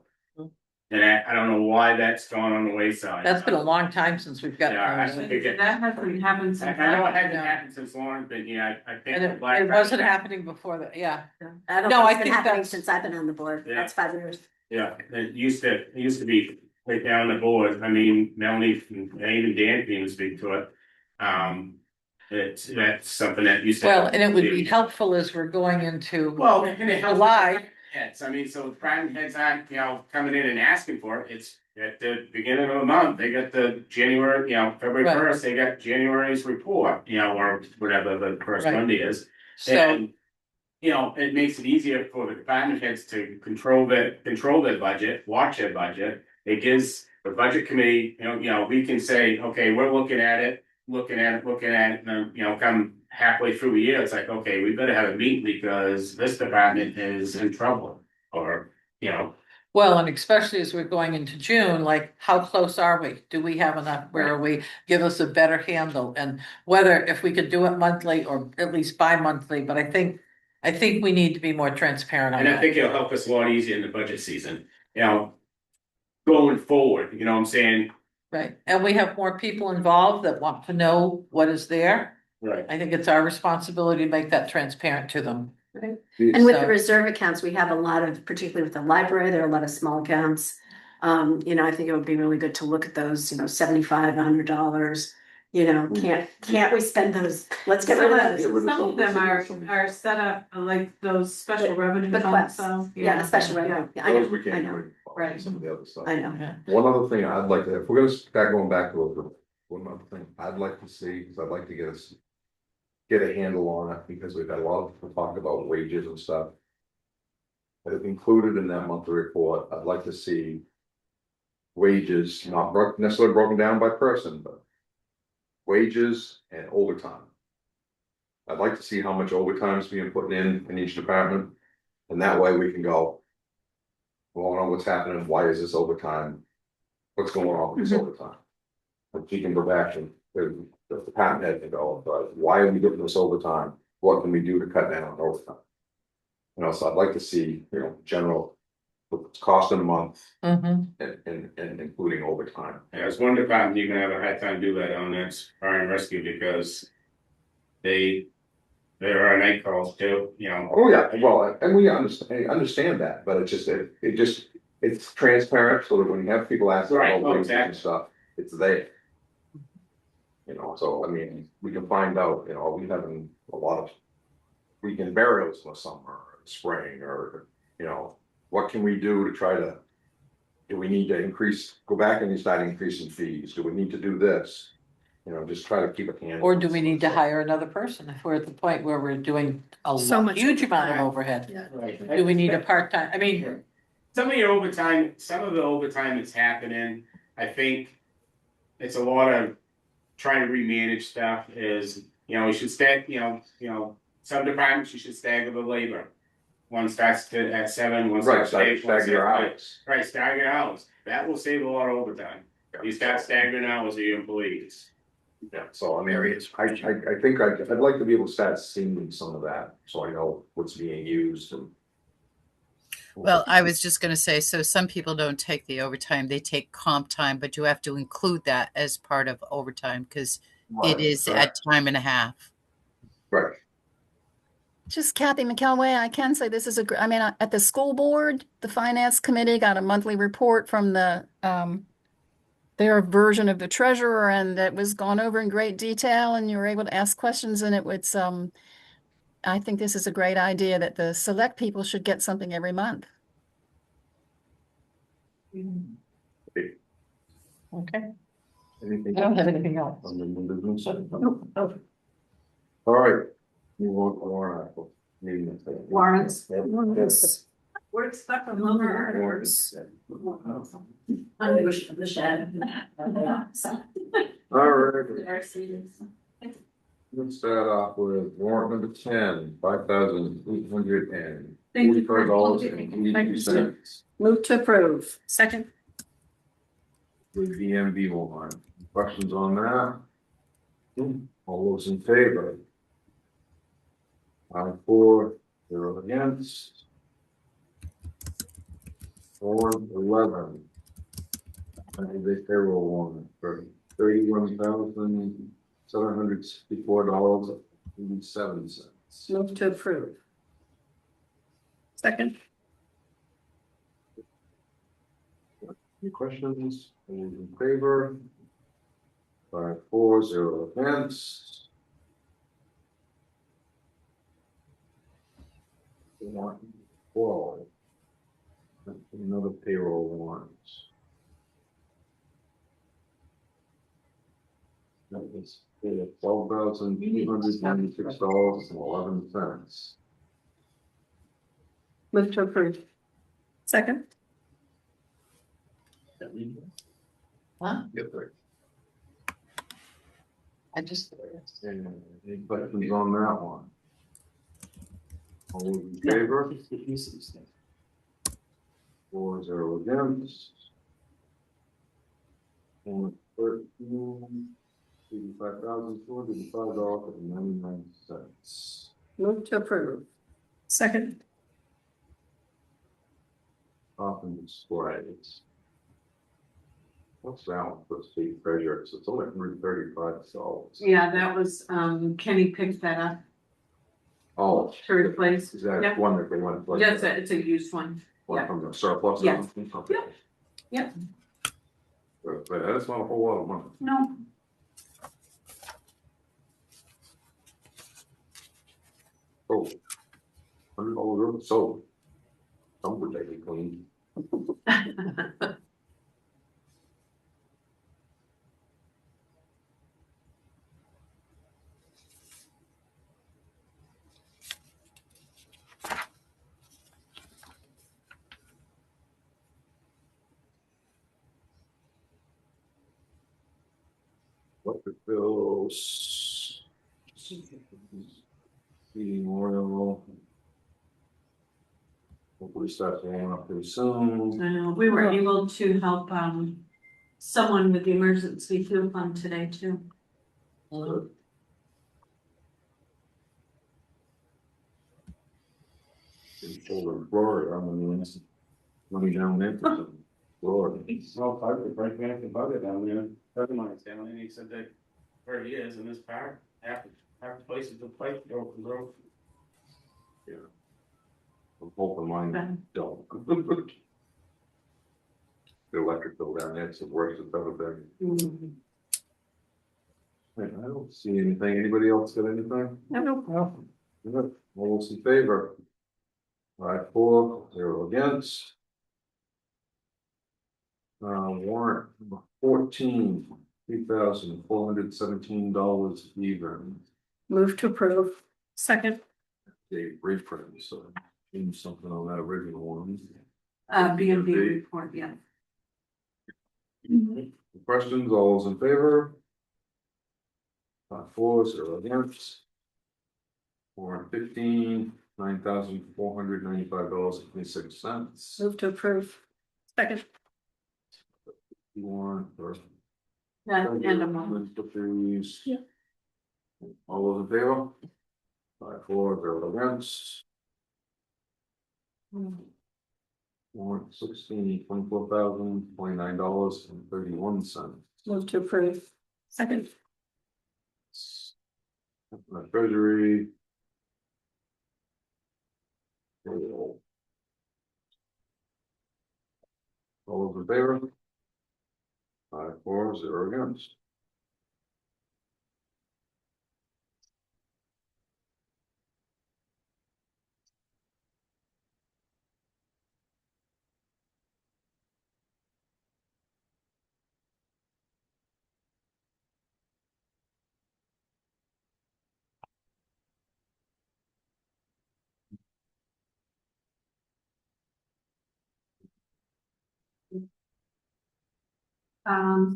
And I don't know why that's gone on the wayside. That's been a long time since we've got. Yeah, I those. think it- That hasn't happened since. I know it hasn't No. happened since Lauren's been here, I think. And the it Black wasn't Friday- happening before that, yeah. I don't No, I think it's been think happening that's- since I've been on the board. Yeah. That's 5 years. Yeah, it used to be right down the board, I mean, Melanie, and even Dan came to speak to it. That's something that used to. Well, and it would be helpful as we're going into. Well, and it helps. July. Heads, I mean, so the department heads aren't, coming in and asking for it, it's at the beginning of the month, they got the January, February Right. 1st, they got January's report, or whatever the first Right. Monday is. So, And, it makes it easier for the department heads to control their budget, watch their budget. It gives the budget committee, we can say, okay, we're looking at it, and then, come halfway through the year, it's like, okay, we better have a meeting because this department is in trouble, or, Well, and especially as we're going into June, like, how close are we? Do we have enough, where are we, give us a better handle, and whether, if we could do it monthly or at least bi-monthly, but I think we need to be more transparent on and I that. think it'll help us a lot easier in the budget season, going forward, you know what I'm saying? Right, and we have more people involved that want to know what is there. Right. I think it's our responsibility to make that transparent to them. And with the So- reserve accounts, we have a lot of, particularly with the library, there are a lot of small accounts. I think it would be really good to look at those, $75, $100. Can't we spend those? Let's get rid of those. Some of them are set up like those special revenue funds, Bequests. so. Yeah, special revenue. I know, Those we I can't know. do. Right. Some of the other stuff. I know. Yeah. One other thing I'd like to, if we're gonna start going back a little bit, one other thing I'd like to see, because I'd like to get a handle on it, because we've had a lot of people talk about wages and stuff. But if included in that monthly report, I'd like to see wages, not necessarily broken down by person, but wages and overtime. I'd like to see how much overtime is being put in each department, and that way we can go, well, I know what's happening, why is this overtime? What's going on with this overtime? But you can go back and the department head can go, why are we getting this overtime? What can we do to cut down on overtime? So I'd like to see, general, what's costing a month Mhm. and including overtime. Yeah, it's one department you're gonna have a hard time do that on, that's fire and rescue, because there are night calls too, Oh, yeah, well, and we understand that, but it's just, it's transparent, so that when you have people ask Right, about wages and exactly. stuff, it's there. So, I mean, we can find out, we having a lot of weekend burials in the summer, or spring, or, what can we do to try to, do we need to go back and start increasing fees? Do we need to do this? Just try to keep a hand. Or do we need to hire another person if we're at the point where we're doing So much huge amount of overtime. overhead? Right. Do we need a part-time? I mean, Some of the overtime that's happening, I think it's a lot of trying to remanage stuff is, you should some departments you should stagger the labor. One starts at 7, one Right, starts at 8, one stagger your starts at 8. hours. Right, stagger your hours. That will save a lot of overtime. You start staggering hours of your employees. Yeah, so I mean, I think I'd like to be able to start seeing some of that, so I know what's being used and. Well, I was just going to say, so some people don't take the overtime, they take comp time, but you have to include that as part of overtime because it is at time and a half. Right. Just Kathy McElway, I can say this is at the school board, the finance committee got a monthly report from their version of the treasurer, and that was gone over in great detail, and you were able to ask questions, and it was, I think this is a great idea that the select people should get something every month. okay, Anything? I don't have anything else. On the new business? All right. You want warrant article? Warrants. Yes. We're stuck on number. Warrants. Under the shed. All right. Let's start off with warrant number 10, $5,845 Thank you. and 82 cents. Move to approve. Second, With VMV warrant. Questions on that? All those in favor? 5-4, 0 against. 4-11. And the payroll warrant for $31,764.87. Move to approve. second, Any questions? All those in favor? 5-4, 0 against. Warrant 12. Another payroll warrant. That is $12,296.11. Move to approve. Second. Huh? Get there. I just. Any questions on that one? All those in favor? 4-0 against. 13, $85,205.99. Move to approve. Second. Often displays. What's that one for state treasurer? So it's only $135. Yeah, that was, Kenny picked that up Oh, to replace. is that Yep. one that they want to? Yes, it's a used one. One from the surplus? or Yeah. something? Okay. Yep. Yep. But that's not a whole lot of money. No. Oh. $100 sold. Some would take it clean. Electric bills. Heating oil. Hopefully starts going up pretty soon. We were able to help, someone with the emergency fuel fund today too. Good. In Florida, I mean, money down there for Florida. Well, I could break back the budget down there, friend of mine's down there, and he said that where he is in this park, half the places the pipe go from road. Yeah. I'm hoping mine don't. The electric bill down there, it's the worst it's ever been. I don't see anything. Anybody else got anything? No. Good. All those in favor? 5-4, 0 against. Warrant number 14, $3,417 even. Move to approve. Second. Dave reprint, so change something on that original one. B&B report, yeah. Questions? All those in favor? 5-4, 0 against. Warrant 15, $9,495.26. Move to approve. Second. Warrant for. And a moment. Please. Yeah. All those in favor? 5-4, 0 against. Warrant 16, $24,029.31. Move to approve. Second. Treasury. All those in favor? 5-4, 0 against.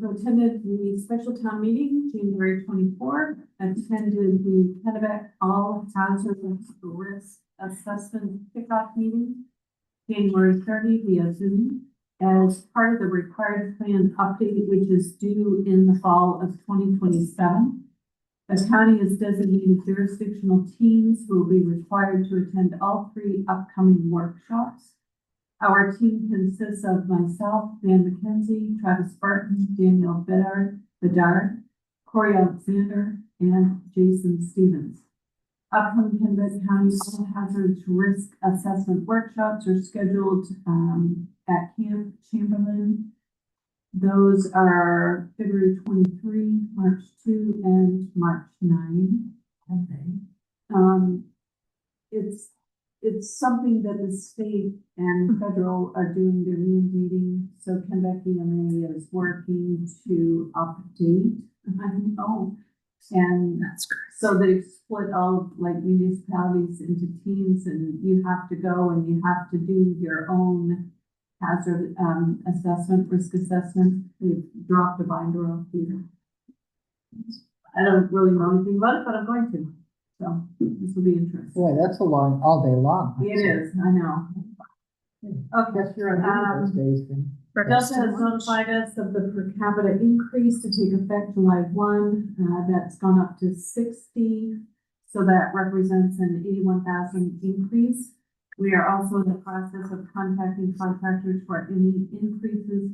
So attended the special town meeting, January 24th, attended the Kennebec All Hazardous Risk Assessment Kickoff Meeting, January 30 via Zoom, as part of the required plan update, which is due in the fall of 2027. The county has designated jurisdictional teams who will be required to attend all 3 upcoming workshops. Our team consists of myself, Dan McKenzie, Travis Barton, Danielle Bedard, Corey Alexander, and Jason Stevens. Upcoming Kennebec County All Hazards Risk Assessment workshops are scheduled at Camp Chamberlain. Those are February 23, March 2, and March 9. It's something that the state and federal are doing their meeting, so Kennebec EMA is working to update. I know. And that's great. So they've split all like municipalities into teams, and you have to go and you have to do your own hazard, assessment, risk assessment. We've dropped a binder off here. I don't really know anything about it, but I'm going to. So this will be interesting. Boy, that's a long, all day long. It is, I know. Okay, Delta has notified us of the per capita increase to take effect July 1. That's gone up to 60. So that represents an 81,000 increase. We are also in the process of contacting contractors for any increases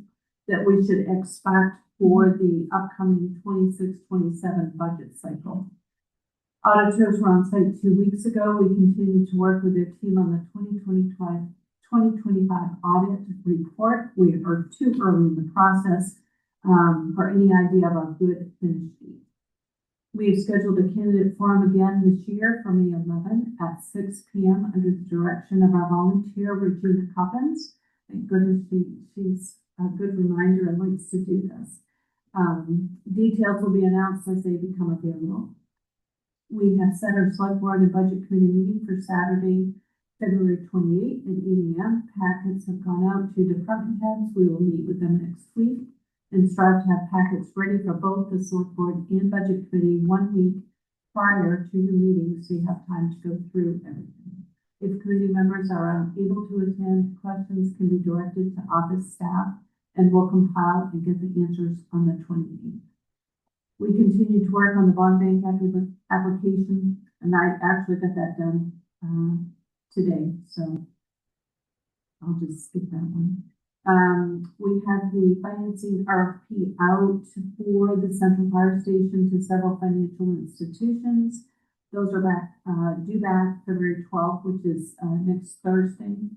that we should expect for the upcoming 26-27 budget cycle. Auditors were on site 2 weeks ago. We continue to work with their team on the 2025 audit report. We are too early in the process for any idea of a good finish date. We have scheduled a candidate forum again this year for May 11 at 6 p.m. under the direction of our volunteer, Regina Coppins. Thank goodness she's a good reminder and likes to do this. Details will be announced as they become available. We have set our select board and budget committee meeting for Saturday, February 28th at 8 a.m. Packets have gone out to department heads. We will meet with them next week and strive to have packets ready for both the select board and budget committee 1 week prior to the meeting, so you have time to go through everything. If committee members are unable to attend, questions can be directed to office staff and we'll compile and get the answers on the 28th. We continue to work on the bond bank application, and I actually got that done today, so I'll just skip that one. We have the financing RFP out for the Central Fire Station to several financial institutions. Those are due back February 12th, which is next Thursday.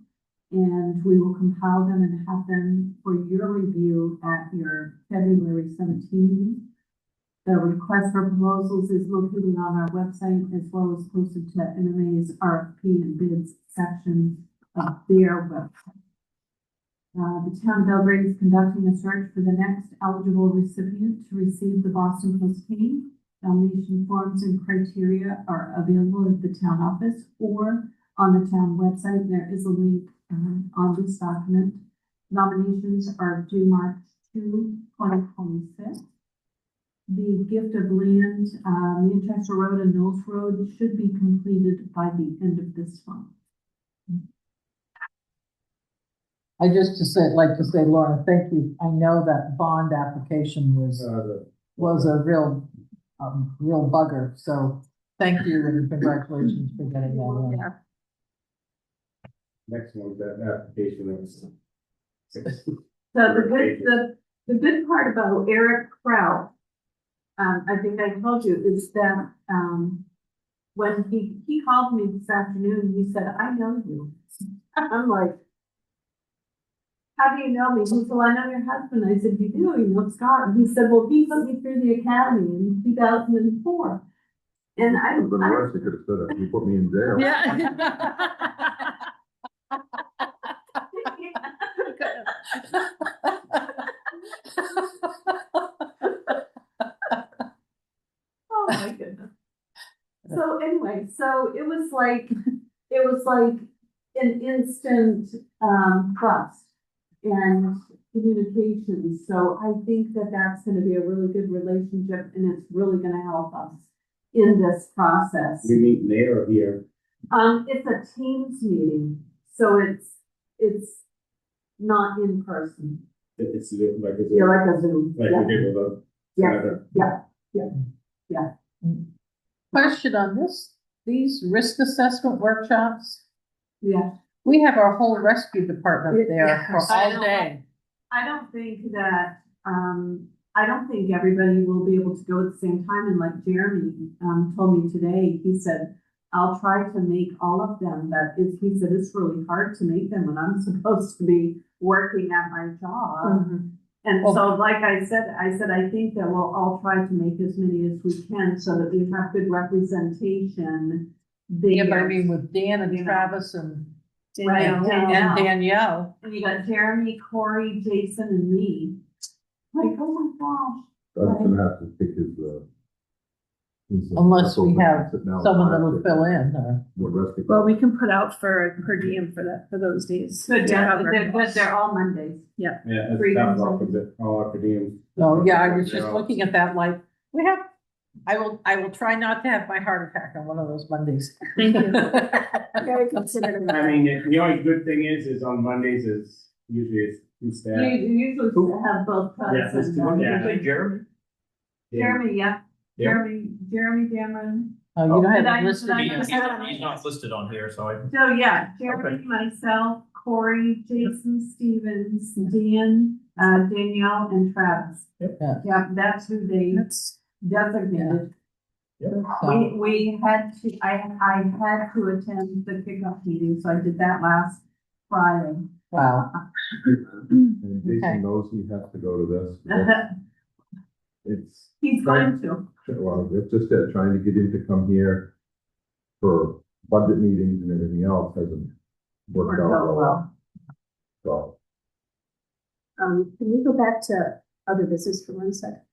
And we will compile them and have them for your review at your February 17th meeting. The request for proposals is located on our website as well as posted to MMA's RFP and bids section of their website. The town of Belgrade is conducting a search for the next eligible recipient to receive the Boston Post-Cane. Nomination forms and criteria are available at the town office or on the town website. There is a link on this document. Nominations are due March 2, 2026. The gift of land, Manchester Road and Knowles Road should be completed by the end of this month. I just like to say, Laura, thank you. I know that bond application was a real bugger. So thank you and congratulations for getting that in. Yeah. Next one, that application is. So the good part about Eric Kraut, I think I told you, is that when he called me this afternoon, he said, "I know you." I'm like, "How do you know me?" He said, "Well, I know your husband." I said, "You do? You know Scott?" And he said, "Well, he put me through the academy in 2004. And I But the rest, you could have said it. You put me in jail. Oh my goodness. So anyway, so it was like an instant trust and communication. So I think that that's going to be a really good relationship, and it's really going to help us in this process. We meet there or here? It's a Teams meeting, so it's not in person. It's like a Zoom. Yeah, like a Zoom. Like we did with Yeah. Question on these risk assessment workshops. Yeah. We have our whole rescue department there Yeah. for all day. I don't think that, I don't think everybody will be able to go at the same time. And like Jeremy, told me today, he said, "I'll try to make all of them," but he said, "It's really hard to make them when I'm supposed to be working at my job." Mm-hmm. And so, like I said, I think that we'll all try to make as many as we can so that we have good representation there. Yeah, but I mean with Dan and Travis and Danielle. Danielle. And you got Jeremy, Corey, Jason, and me. Like, oh my gosh. Doug's gonna have to pick his Unless we have someone that'll fill in, or. Well, we can put out for per diem for that, for those days. But to yeah, cover. but they're all Mondays. Yeah. Yeah, Free that's days. off of it, all our per diem. Oh, yeah, I was just looking at that like, we have, I will try not to have my heart attack on one of those Mondays. Thank you. Very considerate. I mean, the only good thing is on Mondays is usually it's two staff. You usually have both Yeah, cuts this and. two, yeah. Jeremy? Jeremy, yeah. Jeremy Cameron. Oh, you don't Did have I- it listed. did I- yet. He's not listed on here, so I. So, yeah, Jeremy, myself, Corey, Jason Stevens, Dan, Danielle, and Travis. Yeah. Yeah, that's who they designated. We had to, I had to attend the kickoff meeting, so I did that last Friday. Wow. And Okay. Jason knows he has to go to this. It's. He's going to. Well, it's just that trying to get him to come here for budget meetings and everything else hasn't worked out well. So, Can we go back to other business for 1 sec?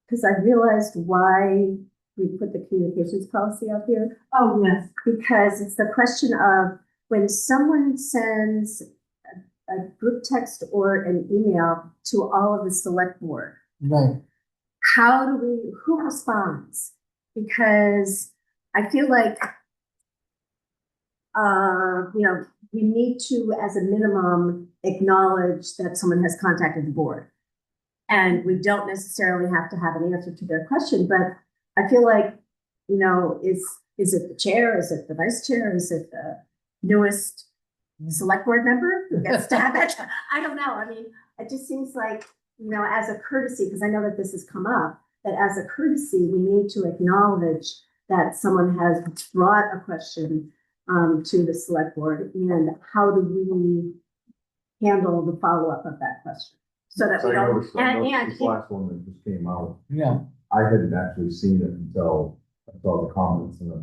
Because I realized why we put the communications policy out here. Oh, yes. Because it's the question of when someone sends a group text or an email to all of the select board, Right. who responds? Because I feel like, we need to, as a minimum, acknowledge that someone has contacted the board. And we don't necessarily have to have an answer to their question, but I feel like, is it the chair? Is it the vice chair? Is it the newest select board member who gets to have it? I don't know. I mean, it just seems like, as a courtesy, because I know that this has come up, that as a courtesy, we need to acknowledge that someone has brought a question to the select board, and how do we handle the follow-up of that question? So that we I don't, noticed this last one that just came out, Yeah. I hadn't actually seen it until I saw the comments and I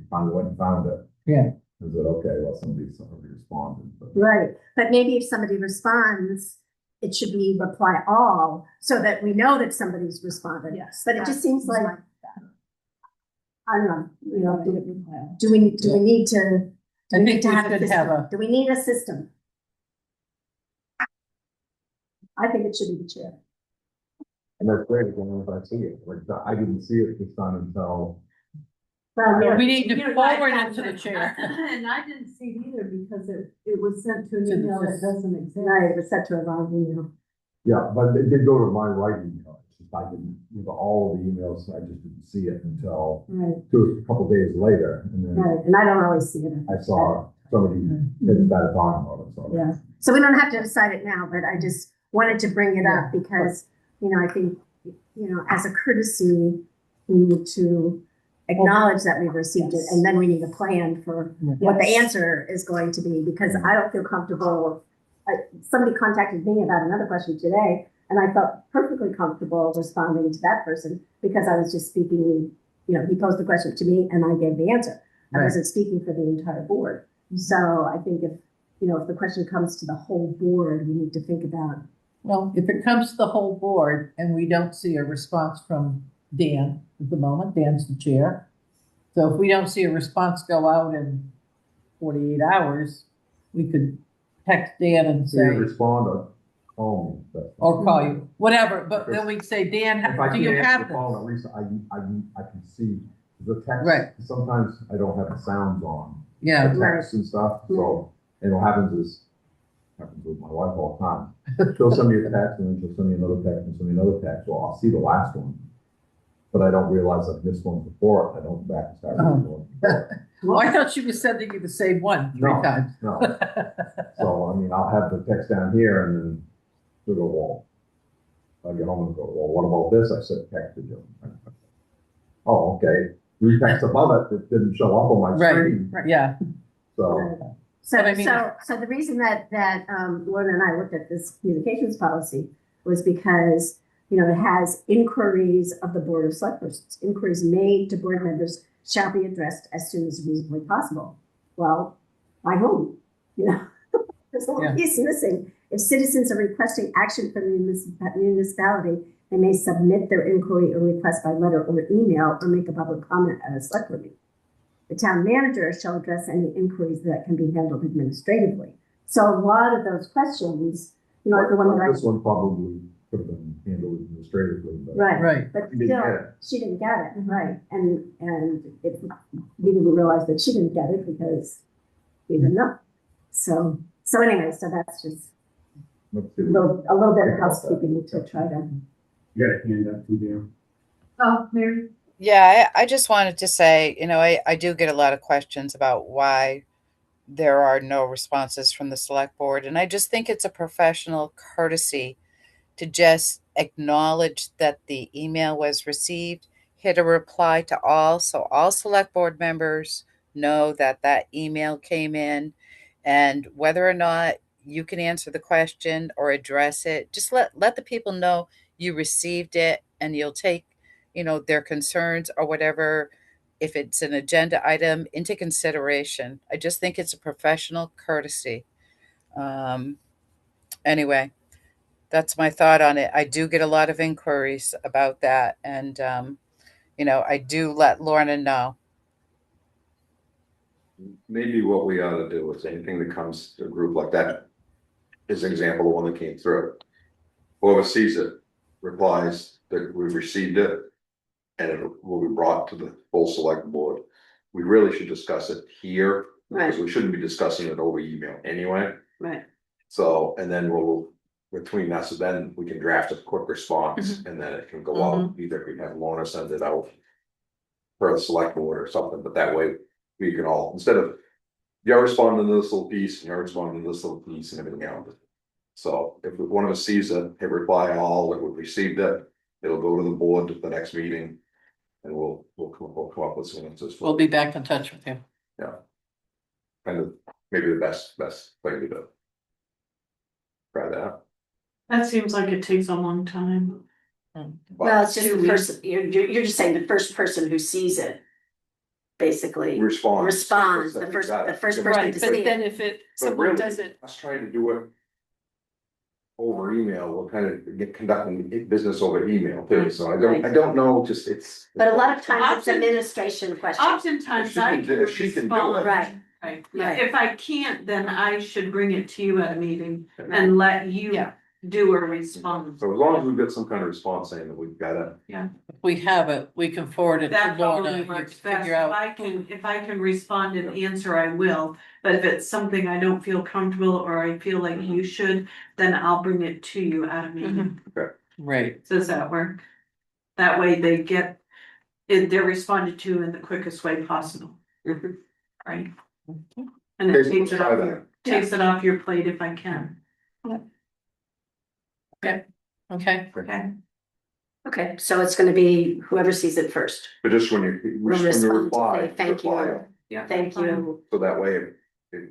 finally went and found it. Yeah. I said, okay, well, somebody responded, but. right, but maybe if somebody responds, it should be reply all, so that we know that somebody's responded. Yes. But it just seems like, I don't know, do we need to? I think we have a should have system? Do we need a system? I think it should be the chair. And that's great, as long as I see it, like, I didn't see it this time until. Well, We need to forward it to the chair. And I didn't see it either because it was sent to an To the email that system. doesn't exist. Right, it was set to a wrong email. Yeah, but it did go to my right email, it's just I didn't, with all of the emails, I just didn't see it until Right, a couple days later, and then right, and I don't always see it. I saw somebody had started talking about it, so. Yeah, so we don't have to decide it now, but I just wanted to bring it up because, I think, as a courtesy, we need to acknowledge that we've received it, and then we need a plan for what the answer is going to be, because I don't feel comfortable. Somebody contacted me about another question today, and I felt perfectly comfortable responding to that person because I was just speaking, he posed the question to me and I gave the answer. I wasn't speaking for the entire board. So I think if the question comes to the whole board, we need to think about. Well, if it comes to the whole board and we don't see a response from Dan at the moment, Dan's the chair. So if we don't see a response go out in 48 hours, we could text Dan and So you say, respond or call me. or call you, whatever, but then we'd say, Dan, If I do you can't have answer the this? phone, at least I can see the text. Right. Sometimes I don't have the sounds on. Yeah, The text and stuff, so, and what happens with my wife all the time. She'll send me a text and then she'll send me another text and send me another text, well, I'll see the last one. But I don't realize I've missed one before, I don't back and start reading the one before. well, I thought she was sending you the same one three No. times. No, so, I mean, I'll have the text down here and then she'll go, well, I get home and go, well, what about this? I said, texted you. Oh, okay, three texts above it that didn't show up on my screen, Yeah, so. So, But I mean- so the reason that Lauren and I looked at this communications policy was because, it has inquiries of the Board of Select Persons. Inquiries made to board members shall be addressed as soon as reasonably possible. Well, by whom? There's a little Yeah. piece missing. If citizens are requesting action from the municipality, They may submit their inquiry or request by letter or email or make a public comment at a select board meeting. The town manager shall address any inquiries that can be handled administratively. So a lot of those questions, you know, like the one that This one probably could have been handled administratively, but. Right. But She didn't get still, it. she didn't get it, right, and we didn't realize that she didn't get it because we didn't know. So anyway, so that's just Let's a do it. little bit of housekeeping to try to. You gotta hand that to them. Oh, Mary. Yeah, I just wanted to say, I do get a lot of questions about why there are no responses from the select board. And I just think it's a professional courtesy to just acknowledge that the email was received, hit a reply to all, so all select board members know that that email came in, and whether or not you can answer the question or address it, just let the people know you received it, and you'll take, their concerns or whatever, if it's an agenda item, into consideration. I just think it's a professional courtesy. Anyway, that's my thought on it. I do get a lot of inquiries about that, and I do let Lorna know. Maybe what we ought to do is anything that comes to a group like that, is an example of one that came through. Whoever sees it replies that we received it, and it will be brought to the full select board. We really should discuss it here, because we shouldn't be discussing it over email anyway. Right. So, and then between us, then we can draft a quick response, and then it can go out, either we have Lorna send it out for the select board or something, but that way we can all, instead of you're responding to this little piece and you're responding to this little piece and everything else. So if one of us sees it, hit reply all, that we received it, it'll go to the board at the next meeting, and we'll come up with some answers. We'll be back in touch with you. Yeah. Kind of maybe the best way to do it. Try that. That seems like it takes a long time. Well, it's just the person, you're just saying the first person who sees it, basically responds. the first person Right, to but see then it. if But someone really, does it, us trying to do it over email, we're kind of conducting business over email too, so I don't know, just it's. But a lot of times it's Often- administration questions. oftentimes I can If she can do it. respond. Right. Right, Right. if I can't, then I should bring it to you at a meeting and let you do a response. So as long as we get some kind of response saying that we've got it. If we have it, we can forward it to That Lorna. probably You works can best. figure out. If I can respond and answer, I will. But if it's something I don't feel comfortable or I feel like you should, then I'll bring it to you at a meeting. Right. Does that work? That way they're responded to in the quickest way possible. Right? And it takes it off your plate if I can. Okay. Okay, so it's gonna be whoever sees it first. But just when you Will respond, reply, say thank you. Yeah. Thank you. so that way it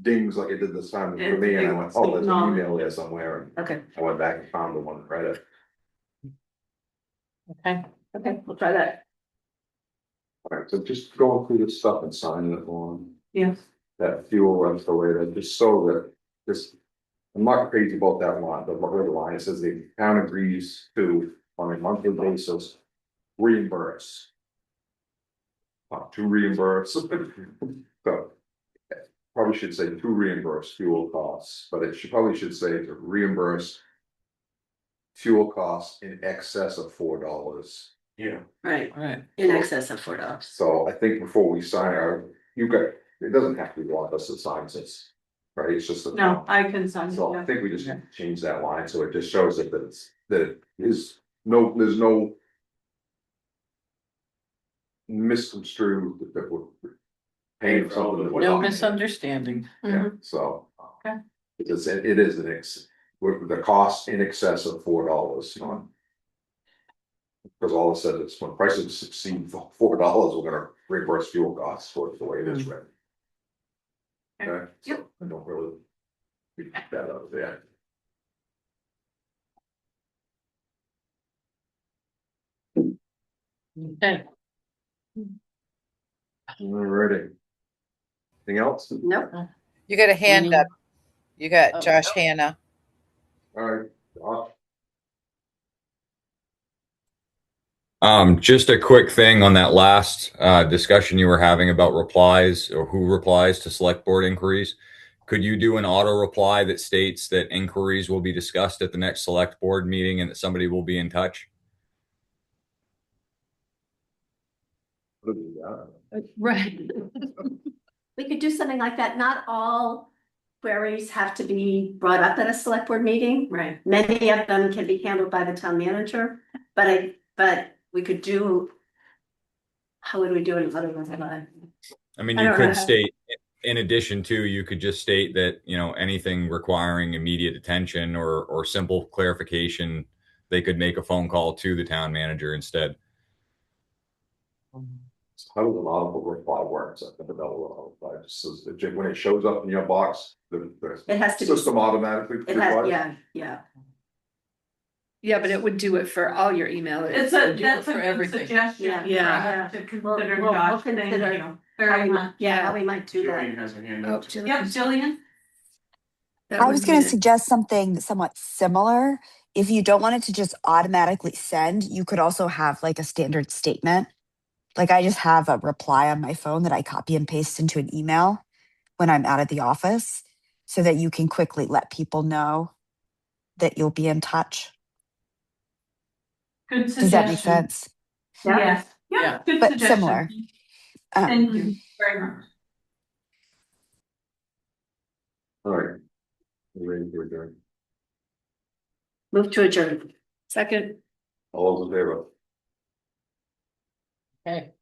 dings like it did this time for me, and I went, oh, there's an email there somewhere, and Okay, I went back and found the one and read it. okay, we'll try that. Alright, so just going through this stuff and signing it on. Yes. That fuel restorator, just so that this, I'm not crazy about that line, but where the line, it says the town agrees to, on a monthly basis, reimburse. To reimburse, so, probably should say to reimburse fuel costs, but it probably should say to reimburse fuel costs in excess of $4. Yeah. Right, Right. in excess of $4. So I think before we sign it doesn't have to be one of us that signs this, right? It's just. No, I can sign it. So I Yeah. think we just need to change that line, so it just shows that it is, there's no. Misconstrued that we're paying for something that we're No not. misunderstanding. Yeah, so. Okay. Because it is with the cost in excess of $4, on. Because all it says is when prices exceed $4, we're gonna reimburse fuel costs for the way it is written. Okay, so I don't really. Read that out there. Okay. Alrighty. Anything else? Nope. You got a hand up. You got Oh. Josh Hannah. Alright, Just a quick thing on that last discussion you were having about replies or who replies to select board inquiries. Could you do an auto reply that states that inquiries will be discussed at the next select board meeting and that somebody will be in touch? Right. We could do something like that. Not all queries have to be brought up at a select board meeting. Right. Many of them can be handled by the town manager, but we could do. How would we do it? I mean, I you don't know could how- state, in addition to, you could just state that, anything requiring immediate attention or simple clarification, they could make a phone call to the town manager instead. How does an audible reply work? So I think about reply. Just says that when it shows up in your box, the It has to be. system automatically It has, replies? yeah. Yeah, but it would do it for all your email. That's a good everything. suggestion. Yeah. To We'll consider, Josh, thank consider you how very we much. might, yeah, how we might do that. Jillian has her hand Oh, up. Jillian. Yep, Jillian? I was going to suggest something somewhat similar. If you don't want it to just automatically send, you could also have like a standard statement. Like I just have a reply on my phone that I copy and paste into an email when I'm out of the office so that you can quickly let people know that you'll be in touch. Good Does that make suggestion. sense? Yes, yeah, Yeah. good But suggestion. similar. Thank you very much. All right. We're ready to adjourn. Move to adjourn. Second. All those in favor? Okay.